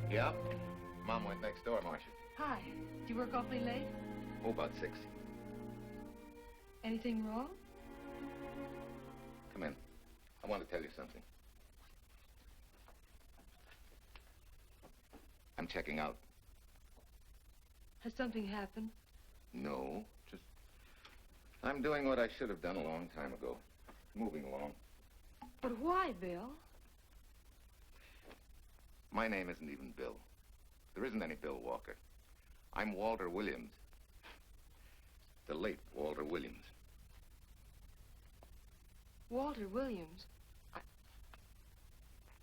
Yeah. Mom went next door, Marcia. Hi. Do you work awfully late? Oh, about 6. Anything wrong? Come in. I want to tell you something. I'm checking out. Has something happened? No, just... I'm doing what I should have done a long time ago. Moving along. But why, Bill? My name isn't even Bill. There isn't any Bill Walker. I'm Walter Williams. The late Walter Williams. Walter Williams?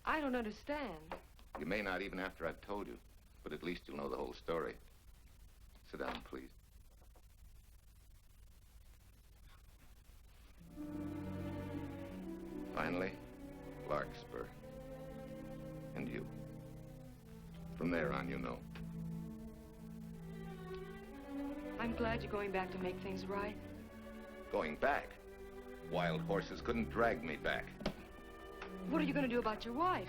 I don't understand. You may not even after I've told you, but at least you'll know the whole story. Sit down, please. Finally, Larkspur. And you. From there on, you know. I'm glad you're going back to make things right. Going back? Wild horses couldn't drag me back. What are you going to do about your wife?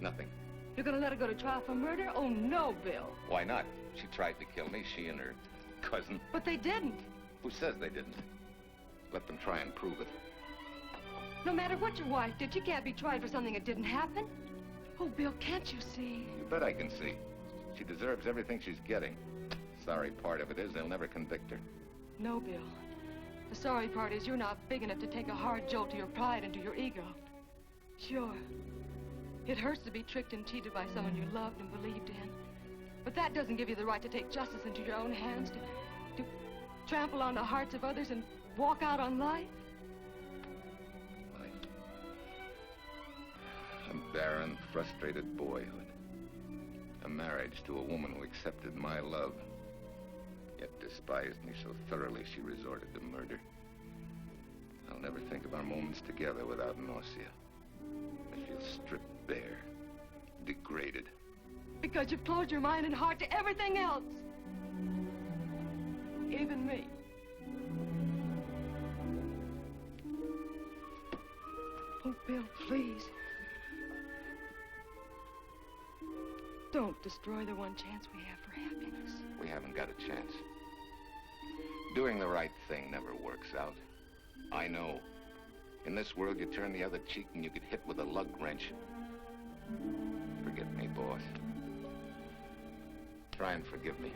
Nothing. You're going to let her go to trial for murder? Oh, no, Bill. Why not? She tried to kill me, she and her cousin. But they didn't. Who says they didn't? Let them try and prove it. No matter what your wife did, she can't be tried for something that didn't happen. Oh, Bill, can't you see? You bet I can see. She deserves everything she's getting. Sorry part of it is they'll never convict her. No, Bill. The sorry part is you're not big enough to take a hard jolt to your pride and to your ego. Sure. It hurts to be tricked and cheated by someone you loved and believed in. But that doesn't give you the right to take justice into your own hands, to trample on the hearts of others and walk out on life. A barren, frustrated boyhood. A marriage to a woman who accepted my love, yet despised me so thoroughly she resorted to murder. I'll never think of our moments together without nausea. I feel stripped bare, degraded. Because you've closed your mind and heart to everything else. Even me. Oh, Bill, please. Don't destroy the one chance we have for happiness. We haven't got a chance. Doing the right thing never works out. I know. In this world, you turn the other cheek and you get hit with a lug wrench. Forgive me, boss. Try and forgive me.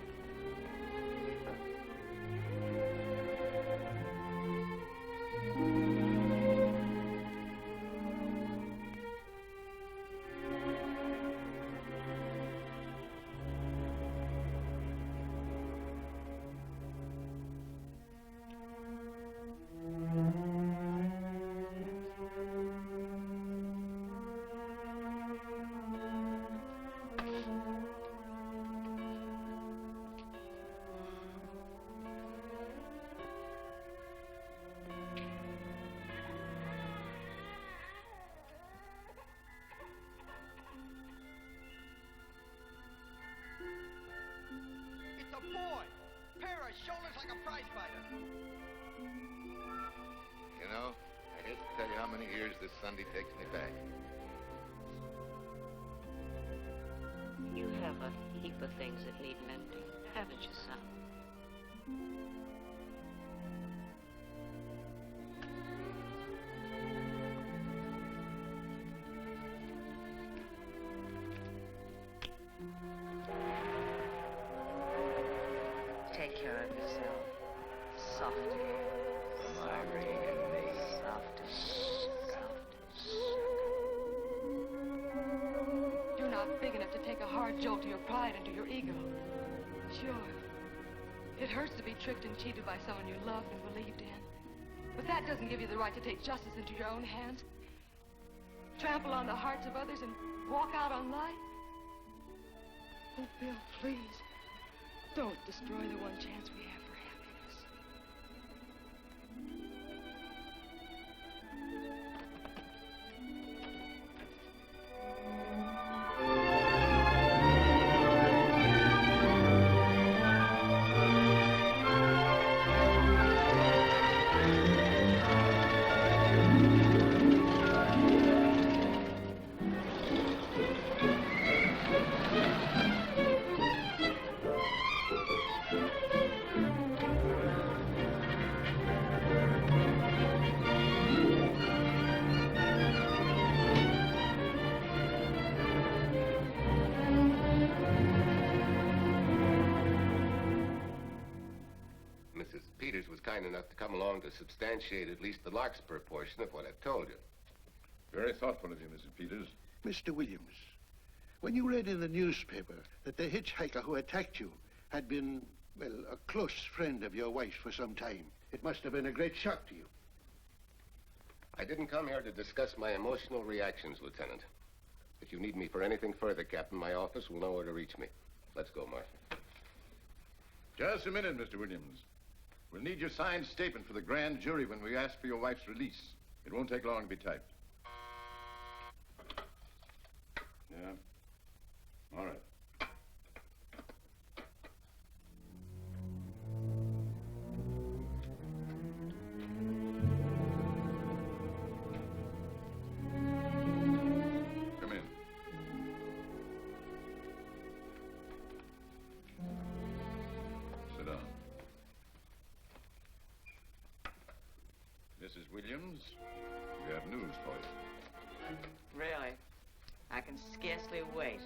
Shoulders like a prize fighter. You know, I hate to tell you how many years this Sunday takes me back. You have a heap of things that need mending, haven't you, son? Take care of yourself. Soft again. Irene and me. Soft and soft. You're not big enough to take a hard jolt to your pride and to your ego. Sure. It hurts to be tricked and cheated by someone you loved and believed in. But that doesn't give you the right to take justice into your own hands. Trample on the hearts of others and walk out on life. Oh, Bill, please. Don't destroy the one chance we have for happiness. Enough to come along to substantiate at least the Larkspur portion of what I've told you. Very thoughtful of you, Mrs. Peters. Mr. Williams, when you read in the newspaper that the hitchhiker who attacked you had been, well, a close friend of your wife's for some time, it must have been a great shock to you. I didn't come here to discuss my emotional reactions, Lieutenant. If you need me for anything further, Captain, my office will know where to reach me. Let's go, Martha. Just a minute, Mr. Williams. We'll need your signed statement for the grand jury when we ask for your wife's release. It won't take long to be typed. Yeah? All right. Come in. Sit down. Williams. We have news for you. Really? I can scarcely wait.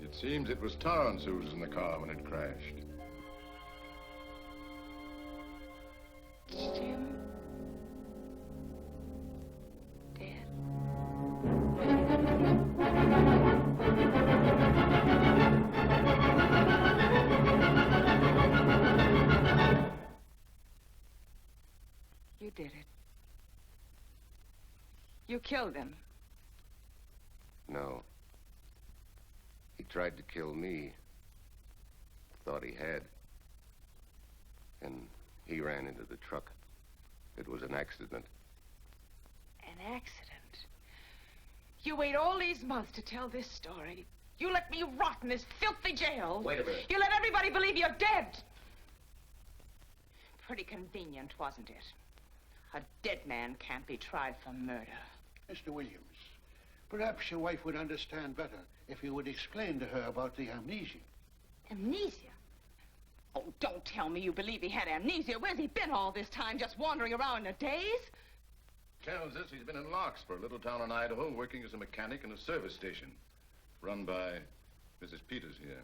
It seems it was Torrance who was in the car when it crashed. Jim? Dead? You did it. You killed him. No. He tried to kill me. Thought he had. And he ran into the truck. It was an accident. An accident? You wait all these months to tell this story. You let me rot in this filthy jail. Wait a minute. You let everybody believe you're dead. Pretty convenient, wasn't it? A dead man can't be tried for murder. Mr. Williams, perhaps your wife would understand better if you would explain to her about the amnesia. Amnesia? Oh, don't tell me you believe he had amnesia. Where's he been all this time, just wandering around in a daze? Tells us he's been in Larkspur, a little town in Idaho, working as a mechanic in a service station. Run by Mrs. Peters here.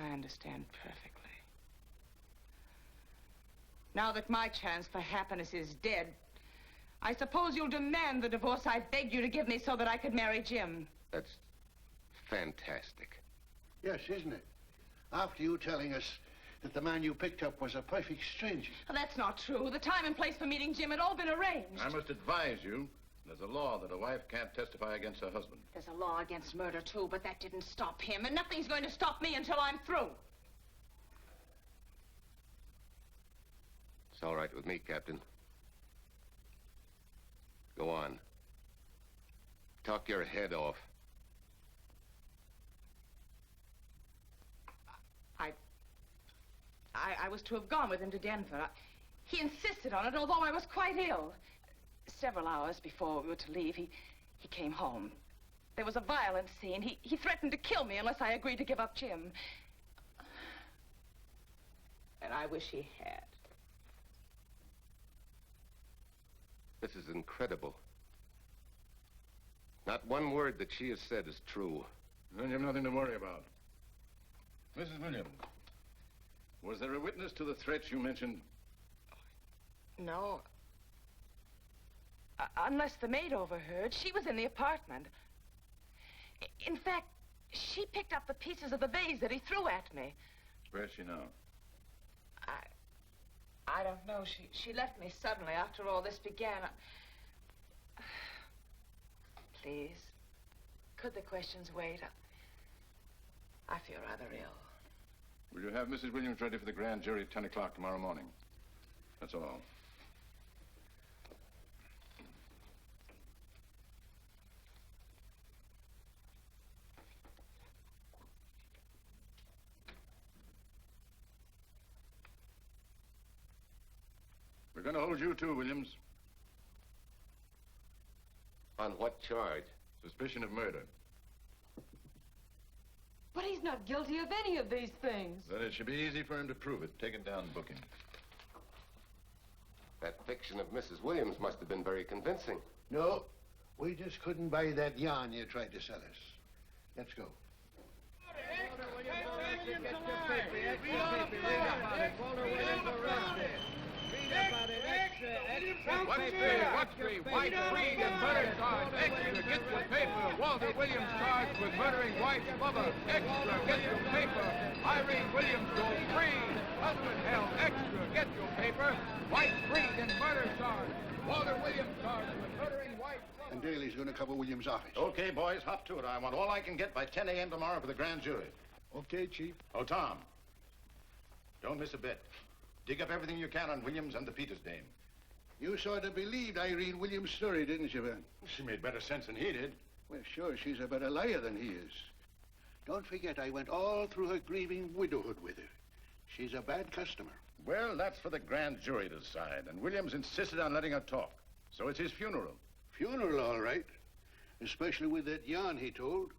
I understand perfectly. Now that my chance for happiness is dead, I suppose you'll demand the divorce I begged you to give me so that I could marry Jim. That's fantastic. Yes, isn't it? After you telling us that the man you picked up was a perfect stranger. Well, that's not true. The time and place for meeting Jim had all been arranged. I must advise you, there's a law that a wife can't testify against her husband. There's a law against murder, too, but that didn't stop him, and nothing's going to stop me until I'm through. It's all right with me, Captain. Go on. Talk your head off. I was to have gone with him to Denver. He insisted on it, although I was quite ill. Several hours before we were to leave, he came home. There was a violent scene. He threatened to kill me unless I agreed to give up Jim. And I wish he had. This is incredible. Not one word that she has said is true. Then you have nothing to worry about. Mrs. Williams, was there a witness to the threats you mentioned? No. Unless the maid overheard. She was in the apartment. In fact, she picked up the pieces of the vase that he threw at me. Where's she now? I don't know. She left me suddenly after all this began. Please, could the questions wait? I feel rather ill. Will you have Mrs. Williams ready for the grand jury at 10 o'clock tomorrow morning? That's all. We're going to hold you too, Williams. On what charge? Suspicion of murder. But he's not guilty of any of these things. Then it should be easy for him to prove it. Take it down and book him. That fiction of Mrs. Williams must have been very convincing. No, we just couldn't buy that yarn you tried to sell us. Let's go. What's three? White, Freed, and murder charge. Extra, get your paper. Walter Williams charged with murdering wife's lover. Extra, get your paper. Irene Williams goes free. Husband held. Extra, get your paper. White, Freed, and murder charge. Walter Williams charged with murdering wife's lover. And Daly's going to cover Williams' office. Okay, boys, hop to it. I want all I can get by 10 a.m. tomorrow for the grand jury. Okay, Chief. Oh, Tom, don't miss a bit. Dig up everything you can on Williams and the Peters dame. You sort of believed Irene Williams' story, didn't you, Ben? She made better sense than he did. Well, sure, she's a better liar than he is. Don't forget, I went all through her grieving widowhood with her. She's a bad customer. Well, that's for the grand jury to decide, and Williams insisted on letting her talk. So it's his funeral. Funeral, all right. Especially with that yarn he told.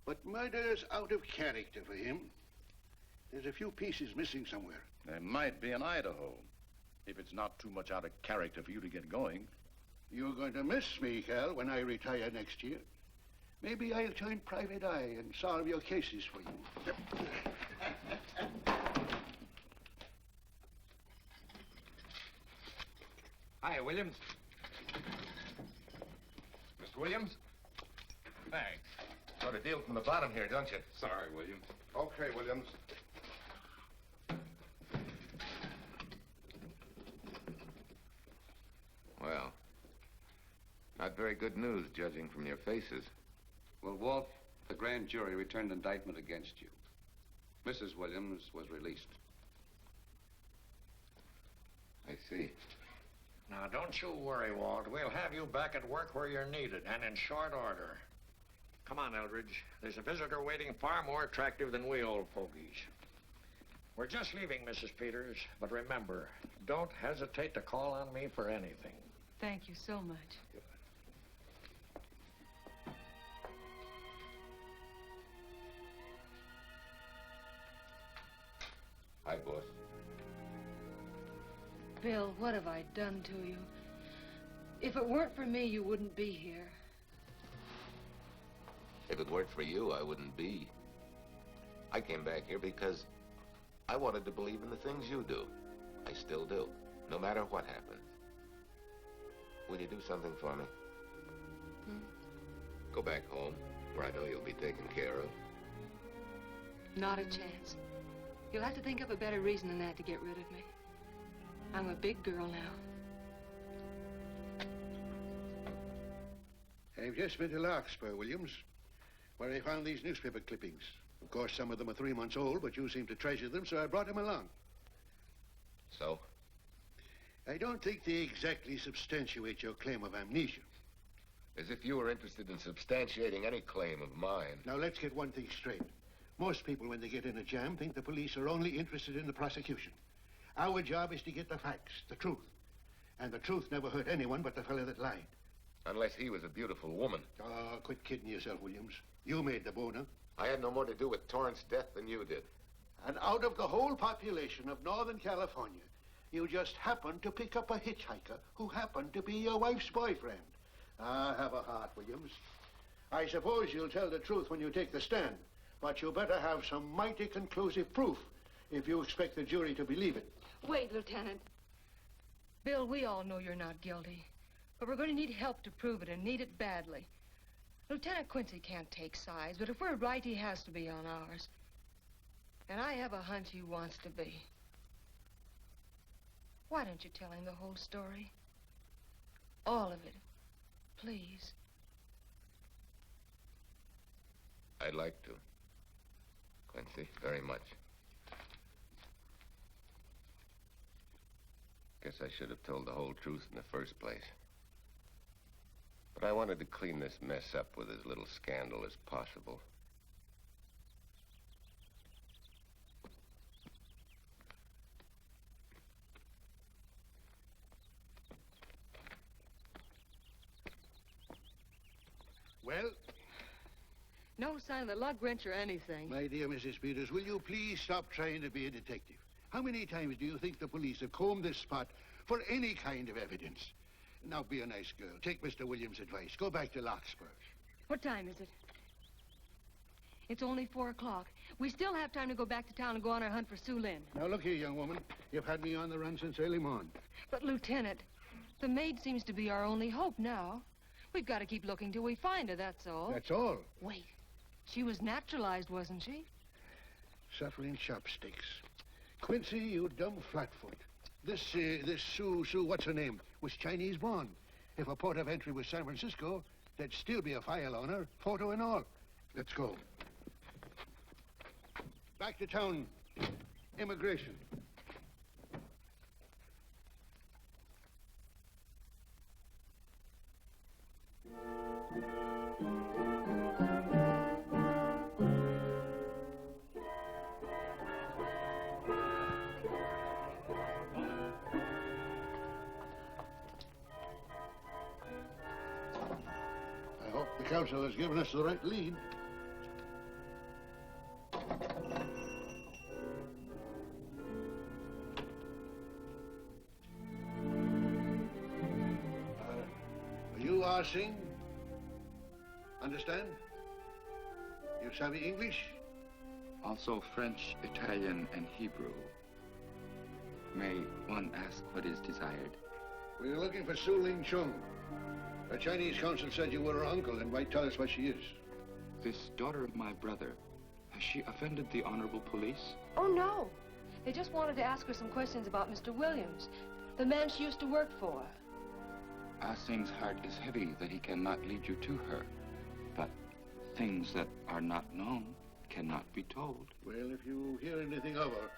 But murder's out of character for him. There's a few pieces missing somewhere. There might be in Idaho, if it's not too much out of character for you to get going. You're going to miss me, Cal, when I retire next year. Maybe I'll join Private Eye and solve your cases for you. Hi, Williams. Mr. Williams? Thanks. Got a deal from the bottom here, don't you? Sorry, Williams. Okay, Williams. Well, not very good news, judging from your faces. Well, Walt, the grand jury returned indictment against you. Mrs. Williams was released. I see. Now, don't you worry, Walt. We'll have you back at work where you're needed, and in short order. Come on, Eldridge. There's a visitor waiting far more attractive than we old fogies. We're just leaving, Mrs. Peters, but remember, don't hesitate to call on me for anything. Thank you so much. Hi, boss. Bill, what have I done to you? If it weren't for me, you wouldn't be here. If it weren't for you, I wouldn't be. I came back here because I wanted to believe in the things you do. I still do, no matter what happens. Will you do something for me? Go back home, where I know you'll be taken care of. Not a chance. You'll have to think up a better reason than that to get rid of me. I'm a big girl now. I've just been to Larkspur, Williams, where I found these newspaper clippings. Of course, some of them are 3 months old, but you seem to treasure them, so I brought them along. So? I don't think they exactly substantiate your claim of amnesia. As if you were interested in substantiating any claim of mine. Now, let's get one thing straight. Most people, when they get in a jam, think the police are only interested in the prosecution. Our job is to get the facts, the truth. And the truth never hurt anyone but the fellow that lied. Unless he was a beautiful woman. Oh, quit kidding yourself, Williams. You made the boner. I had no more to do with Torrance's death than you did. And out of the whole population of Northern California, you just happened to pick up a hitchhiker who happened to be your wife's boyfriend. Ah, have a heart, Williams. I suppose you'll tell the truth when you take the stand, but you better have some mighty conclusive proof if you expect the jury to believe it. Wait, Lieutenant. Bill, we all know you're not guilty, but we're going to need help to prove it, and need it badly. Lieutenant Quincy can't take sides, but if we're right, he has to be on ours. And I have a hunch he wants to be. Why don't you tell him the whole story? All of it. Please. I'd like to. Quincy, very much. Guess I should have told the whole truth in the first place. But I wanted to clean this mess up with as little scandal as possible. Well? No sign of the lug wrench or anything. My dear Mrs. Peters, will you please stop trying to be a detective? How many times do you think the police have combed this spot for any kind of evidence? Now, be a nice girl. Take Mr. Williams' advice. Go back to Larkspur. What time is it? It's only 4 o'clock. We still have time to go back to town and go on our hunt for Sue Lynn. Now, look here, young woman. You've had me on the run since early morning. But, Lieutenant, the maid seems to be our only hope now. We've got to keep looking till we find her, that's all. That's all? Wait. She was naturalized, wasn't she? Suffering chopsticks. Quincy, you dumb flatfoot. This Sue, what's her name, was Chinese born. If a port of entry was San Francisco, there'd still be a file on her, photo and all. Let's go. Back to town. Immigration. counsel has given us the right lead. You are Singh? Understand? You savvy English? Also French, Italian, and Hebrew. May one ask what is desired? We're looking for Su Ling Chung. The Chinese consul said you were her uncle and might tell us what she is. This daughter of my brother, has she offended the honorable police? Oh, no. They just wanted to ask her some questions about Mr. Williams, the man she used to work for. Ah Singh's heart is heavy that he cannot lead you to her. But things that are not known cannot be told. Well, if you hear anything of her,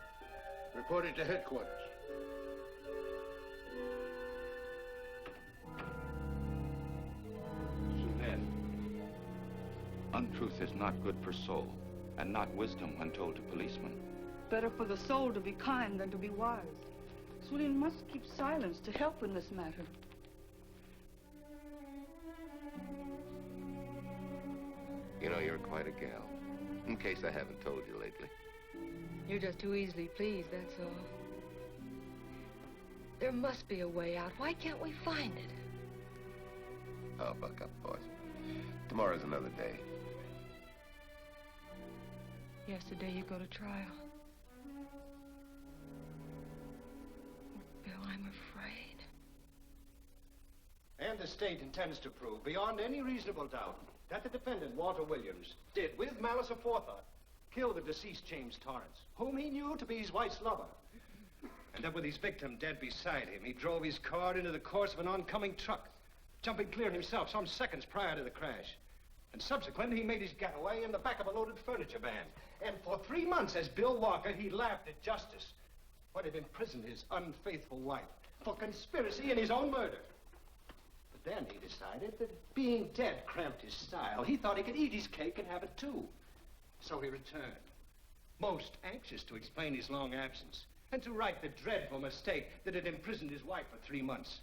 report it to headquarters. Suned. Untruth is not good for soul, and not wisdom when told to policemen. Better for the soul to be kind than to be wise. Sulin must keep silence to help in this matter. You know, you're quite a gal. In case I haven't told you lately. You're just too easily pleased, that's all. There must be a way out. Why can't we find it? Oh, buck up, boys. Tomorrow's another day. Yesterday you go to trial. Bill, I'm afraid. And the state intends to prove, beyond any reasonable doubt, that the defendant, Walter Williams, did, with malice aforethought, kill the deceased James Torrance, whom he knew to be his wife's lover. And that with his victim dead beside him, he drove his car into the course of an oncoming truck, jumping clear himself some seconds prior to the crash. And subsequently, he made his getaway in the back of a loaded furniture van. And for 3 months, as Bill Walker, he laughed at justice, but had imprisoned his unfaithful wife for conspiracy in his own murder. But then he decided that being dead cramped his style. He thought he could eat his cake and have it too. So he returned, most anxious to explain his long absence and to right the dreadful mistake that had imprisoned his wife for 3 months.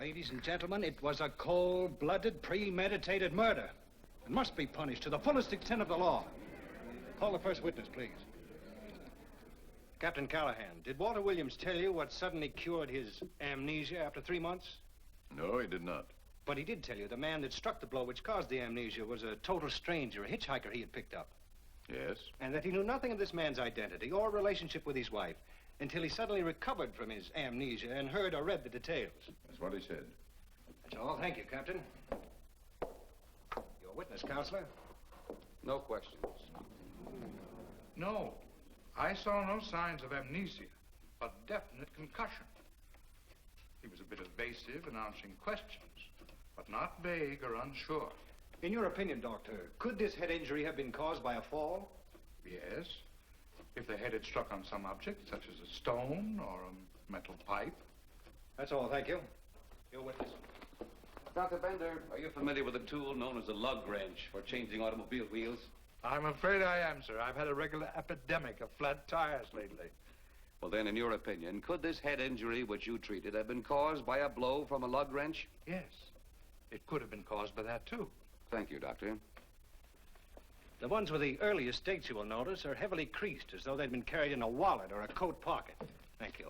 Ladies and gentlemen, it was a cold-blooded, premeditated murder and must be punished to the fullest extent of the law. Call the first witness, please. Captain Callahan, did Walter Williams tell you what suddenly cured his amnesia after 3 months? No, he did not. But he did tell you the man that struck the blow which caused the amnesia was a total stranger, a hitchhiker he had picked up. Yes? And that he knew nothing of this man's identity or relationship with his wife until he suddenly recovered from his amnesia and heard or read the details. That's what he said. That's all. Thank you, Captain. Your witness, Counselor. No questions. No. I saw no signs of amnesia, but definite concussion. He was a bit evasive in answering questions, but not vague or unsure. In your opinion, Doctor, could this head injury have been caused by a fall? Yes. If the head had struck on some object, such as a stone or a metal pipe. That's all, thank you. Your witness. Dr. Bender, are you familiar with a tool known as a lug wrench for changing automobile wheels? I'm afraid I am, sir. I've had a regular epidemic of flat tires lately. Well, then, in your opinion, could this head injury which you treated have been caused by a blow from a lug wrench? Yes. It could have been caused by that, too. Thank you, Doctor. The ones with the earliest dates, you will notice, are heavily creased, as though they'd been carried in a wallet or a coat pocket. Thank you.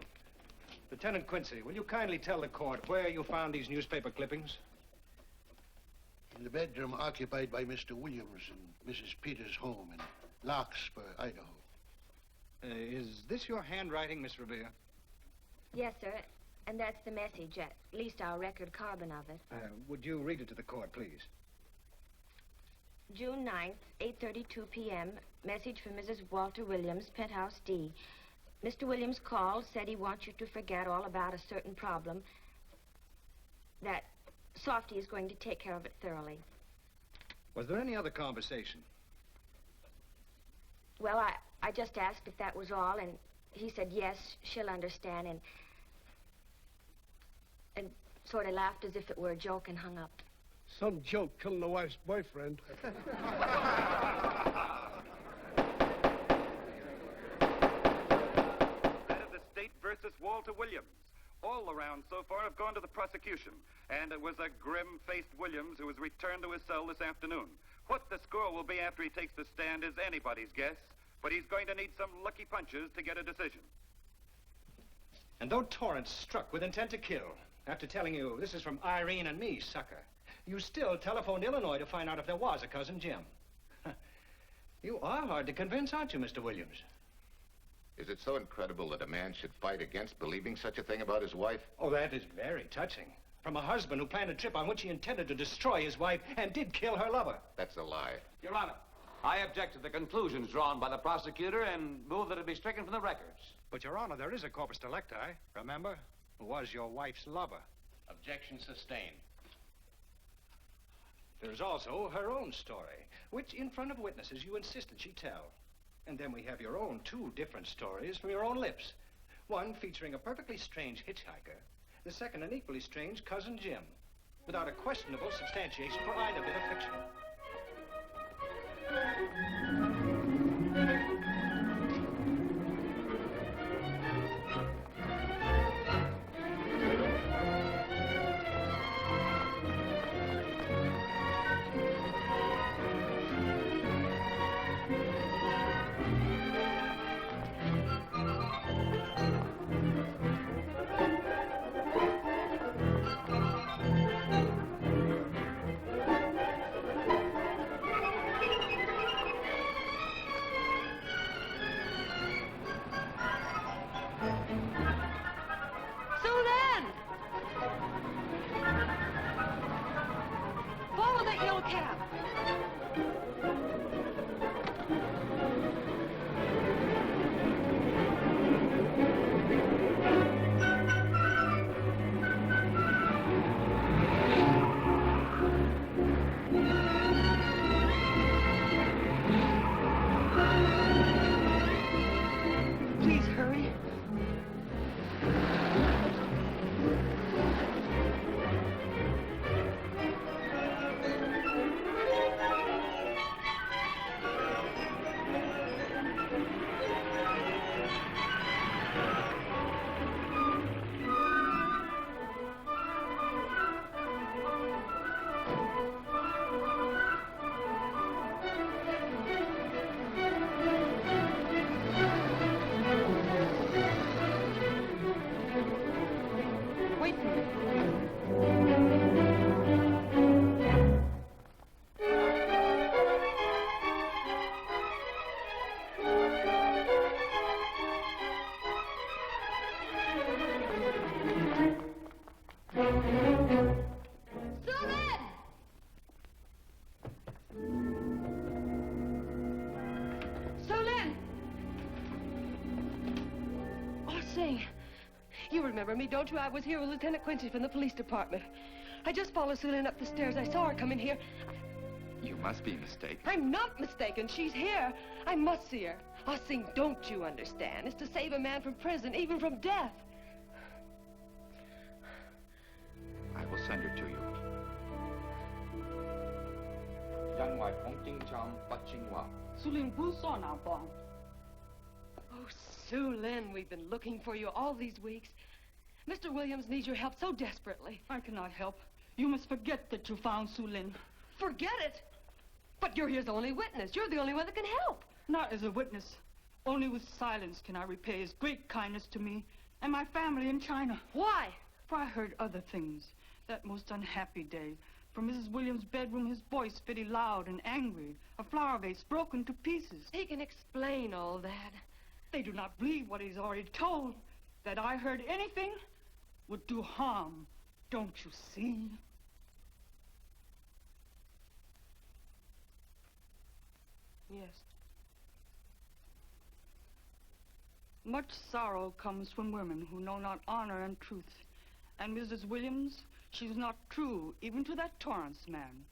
Lieutenant Quincy, will you kindly tell the court where you found these newspaper clippings? In the bedroom occupied by Mr. Williams and Mrs. Peters' home in Larkspur, Idaho. Is this your handwriting, Miss Revere? Yes, sir. And that's the message, at least our record carbon of it. Would you read it to the court, please? June 9th, 8:32 p.m. Message from Mrs. Walter Williams, Penthouse D. Mr. Williams called, said he wants you to forget all about a certain problem, that Softy is going to take care of it thoroughly. Was there any other conversation? Well, I just asked if that was all, and he said yes, she'll understand, and sort of laughed as if it were a joke and hung up. Some joke killing the wife's boyfriend. That of the state versus Walter Williams. All the rounds so far have gone to the prosecution, and it was a grim-faced Williams who was returned to his cell this afternoon. What the score will be after he takes the stand is anybody's guess, but he's going to need some lucky punches to get a decision. And though Torrance struck with intent to kill, after telling you this is from Irene and me, sucker, you still telephoned Illinois to find out if there was a Cousin Jim. You are hard to convince, aren't you, Mr. Williams? Is it so incredible that a man should fight against believing such a thing about his wife? Oh, that is very touching. From a husband who planned a trip on which he intended to destroy his wife and did kill her lover. That's a lie. Your Honor, I object to the conclusions drawn by the prosecutor and move that it be stricken from the records. But, Your Honor, there is a corpus delicti, remember? Who was your wife's lover. Objection sustained. There's also her own story, which in front of witnesses you insisted she tell. And then we have your own two different stories from your own lips. One featuring a perfectly strange hitchhiker, the second an equally strange Cousin Jim, without a questionable substantiation for either bit of fiction. You remember me, don't you? I was here with Lieutenant Quincy from the police department. I just followed Susan up the stairs. I saw her come in here. You must be mistaken. I'm not mistaken. She's here. I must see her. Ah, Sing, don't you understand? It's to save a man from prison, even from death. I will send her to you. Oh, Sue Lynn, we've been looking for you all these weeks. Mr. Williams needs your help so desperately. I cannot help. You must forget that you found Sue Lynn. Forget it? But you're his only witness. You're the only one that can help. Not as a witness. Only with silence can I repay his great kindness to me and my family in China. Why? For I heard other things. That most unhappy day. From Mrs. Williams' bedroom, his voice very loud and angry. A flower vase broken to pieces. He can explain all that. They do not believe what he's already told. That I heard anything would do harm. Don't you see? Yes. Much sorrow comes from women who know not honor and truth. And Mrs. Williams, she's not true even to that Torrance man.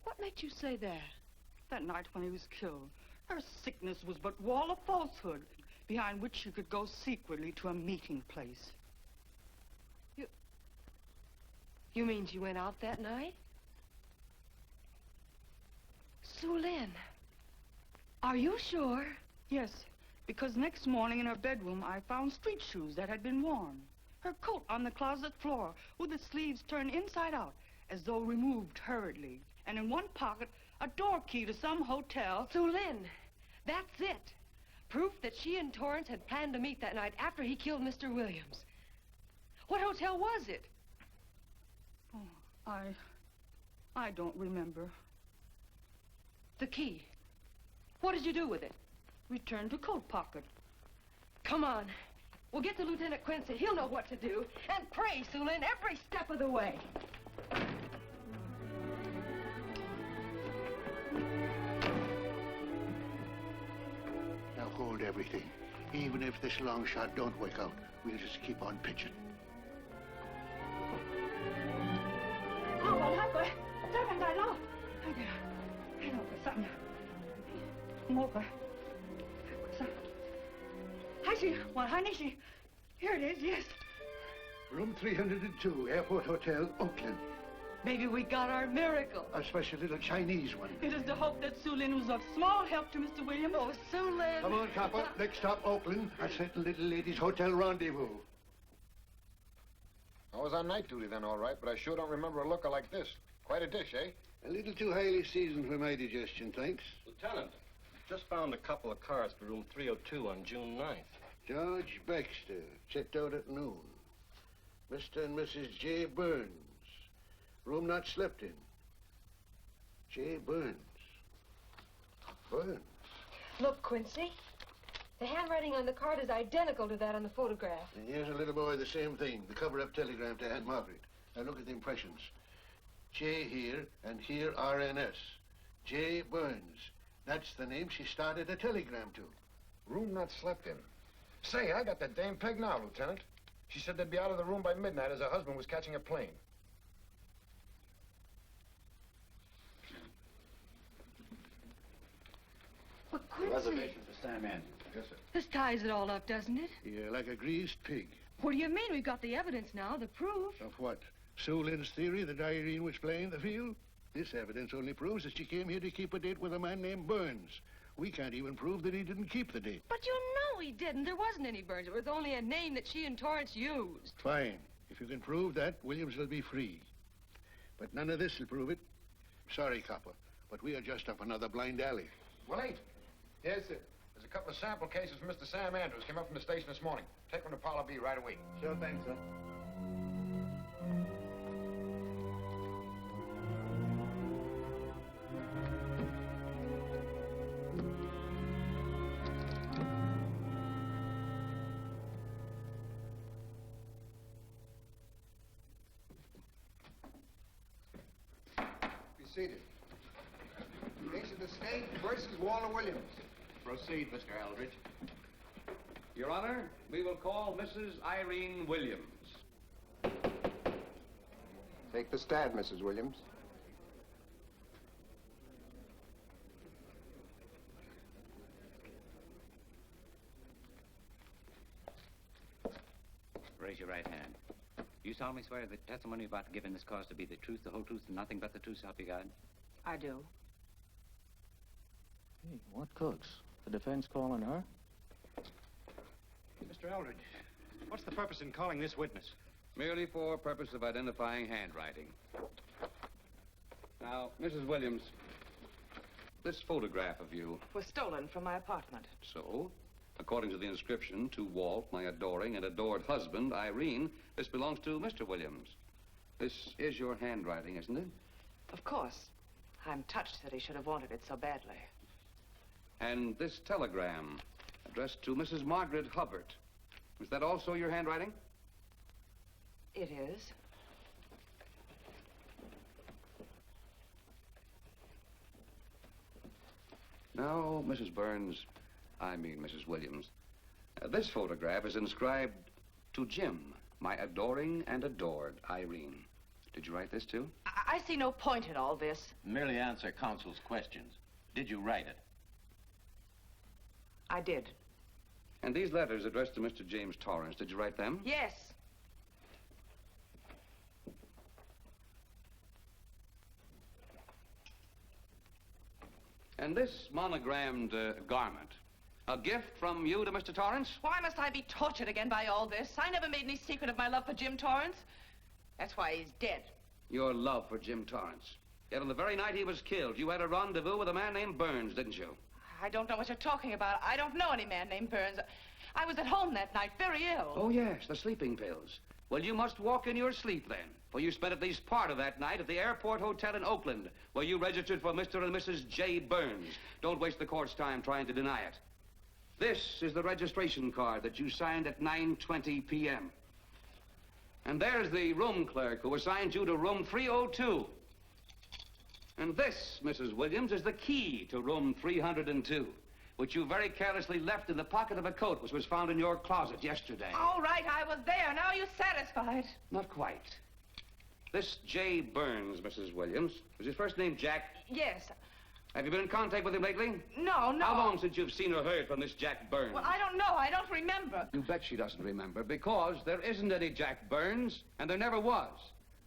What made you say that? That night when he was killed, her sickness was but wall of falsehood behind which she could go secretly to a meeting place. You mean she went out that night? Sue Lynn, are you sure? Yes, because next morning in her bedroom I found street shoes that had been worn. Her coat on the closet floor, with the sleeves turned inside out, as though removed hurriedly. And in one pocket, a door key to some hotel. Sue Lynn, that's it. Proof that she and Torrance had planned to meet that night after he killed Mr. Williams. What hotel was it? Oh, I don't remember. The key. What did you do with it? Returned to coat pocket. Come on. We'll get to Lieutenant Quincy. He'll know what to do. And pray, Sue Lynn, every step of the way. Now hold everything. Even if this long shot don't work out, we'll just keep on pitching. Here it is, yes. Room 302, Airport Hotel, Oakland. Maybe we got our miracle. A special little Chinese one. It is to hope that Sue Lynn was of small help to Mr. Williams. Oh, Sue Lynn. Come on, copper. Next stop, Oakland. A certain little lady's hotel rendezvous. I was on night duty then, all right, but I sure don't remember a looker like this. Quite a dish, eh? A little too highly seasoned for my digestion, thanks. Lieutenant, just found a couple of cars for room 302 on June 9th. George Baxter, checked out at noon. Mr. and Mrs. J. Burns. Room not slept in. J. Burns. Burns. Look, Quincy. The handwriting on the card is identical to that on the photograph. And here's a little boy, the same thing. The cover-up telegram to Aunt Margaret. Now look at the impressions. J here, and here RNS. J. Burns. That's the name she started a telegram to. Room not slept in. Say, I got that dame pegged now, Lieutenant. She said they'd be out of the room by midnight as her husband was catching a plane. But Quincy... Reservation for Sam Andrews. Yes, sir. This ties it all up, doesn't it? Yeah, like a greased pig. What do you mean? We've got the evidence now, the proof. Of what? Sue Lynn's theory that Irene was playing the field? This evidence only proves that she came here to keep a date with a man named Burns. We can't even prove that he didn't keep the date. But you know he didn't. There wasn't any Burns. It was only a name that she and Torrance used. Fine. If you can prove that, Williams will be free. But none of this will prove it. Sorry, copper, but we are just up another blind alley. Well, ain't. Yes, sir. There's a couple of sample cases from Mr. Sam Andrews. Came up from the station this morning. Take them to Parlor B right away. Sure thing, sir. Seated. Case of the state versus Walter Williams. Proceed, Mr. Aldrich. Your Honor, we will call Mrs. Irene Williams. Take the stand, Mrs. Williams. Raise your right hand. You solemnly swear that the testimony you're about to give in this cause to be the truth, the whole truth, and nothing but the truth, so help you God? I do. Hey, what cooks? The defense calling her? Mr. Eldridge, what's the purpose in calling this witness? Merely for purpose of identifying handwriting. Now, Mrs. Williams, this photograph of you... Was stolen from my apartment. So, according to the inscription, to Walt, my adoring and adored husband, Irene, this belongs to Mr. Williams. This is your handwriting, isn't it? Of course. I'm touched that he should have wanted it so badly. And this telegram, addressed to Mrs. Margaret Hubbard, is that also your handwriting? It is. Now, Mrs. Burns, I mean Mrs. Williams, this photograph is inscribed to Jim, my adoring and adored Irene. Did you write this, too? I see no point in all this. Merely answer counsel's questions. Did you write it? I did. And these letters addressed to Mr. James Torrance, did you write them? Yes. And this monogrammed garment, A gift from you to Mr. Torrance? Why must I be tortured again by all this? I never made any secret of my love for Jim Torrance. That's why he's dead. Your love for Jim Torrance. Yet on the very night he was killed, you had a rendezvous with a man named Burns, didn't you? I don't know what you're talking about. I don't know any man named Burns. I was at home that night, very ill. Oh, yes, the sleeping pills. Well, you must walk in your sleep then, for you spent at least part of that night at the airport hotel in Oakland, where you registered for Mr. and Mrs. J. Burns. Don't waste the court's time trying to deny it. This is the registration card that you signed at 9:20 p.m. And there's the room clerk who assigned you to room 302. And this, Mrs. Williams, is the key to room 302, which you very carelessly left in the pocket of a coat which was found in your closet yesterday. All right, I was there. Now you're satisfied. Not quite. This J. Burns, Mrs. Williams, was his first name Jack? Yes. Have you been in contact with him lately? No. How long since you've seen or heard from this Jack Burns? Well, I don't know. I don't remember. You bet she doesn't remember, because there isn't any Jack Burns, and there never was.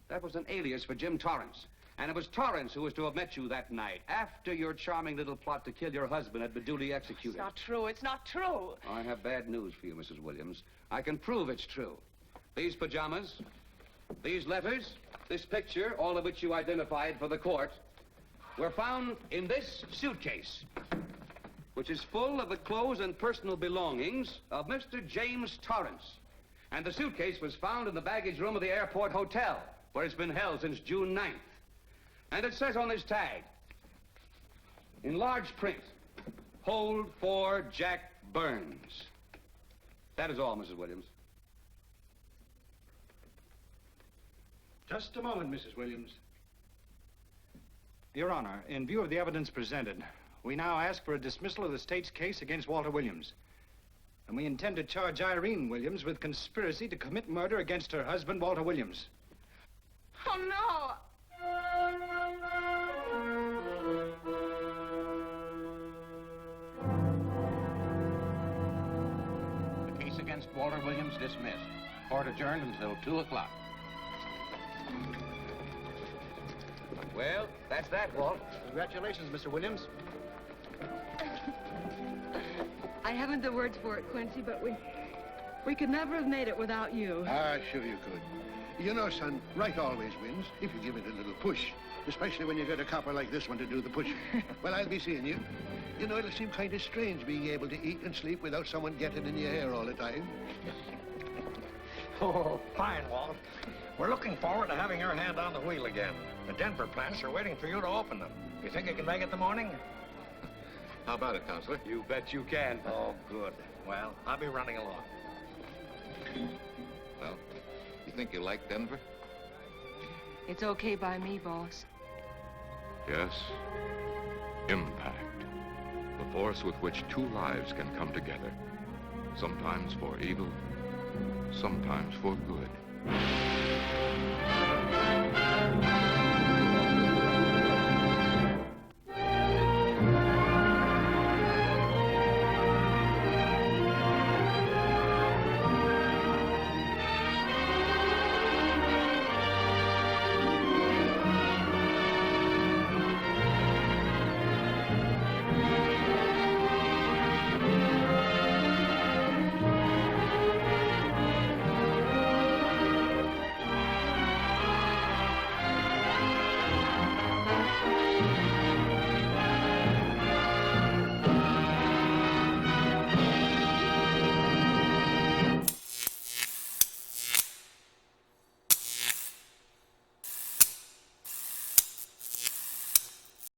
That was an alias for Jim Torrance. And it was Torrance who was to have met you that night, after your charming little plot to kill your husband had been duly executed. It's not true. It's not true. I have bad news for you, Mrs. Williams. I can prove it's true. These pajamas, these letters, this picture, all of which you identified for the court, were found in this suitcase, which is full of the clothes and personal belongings of Mr. James Torrance. And the suitcase was found in the baggage room of the airport hotel, where it's been held since June 9th. And it says on this tag, in large print, hold for Jack Burns. That is all, Mrs. Williams. Just a moment, Mrs. Williams. Your Honor, in view of the evidence presented, we now ask for a dismissal of the state's case against Walter Williams. And we intend to charge Irene Williams with conspiracy to commit murder against her husband, Walter Williams. Oh, no. The case against Walter Williams dismissed. Court adjourned until 2 o'clock. Well, that's that, Walt. Congratulations, Mr. Williams. I haven't the words for it, Quincy, but we could never have made it without you. Ah, sure you could. You know, son, right always wins if you give it a little push, especially when you get a copper like this one to do the pushing. Well, I'll be seeing you. You know, it'll seem kind of strange being able to eat and sleep without someone getting in your hair all the time. Oh, fine, Walt. We're looking forward to having your hand on the wheel again. The Denver plants are waiting for you to open them. You think you can make it in the morning? How about it, Counselor? You bet you can. Oh, good. Well, I'll be running along. Well, you think you like Denver? It's okay by me, boss. Yes, impact. The force with which two lives can come together. Sometimes for evil, sometimes for good.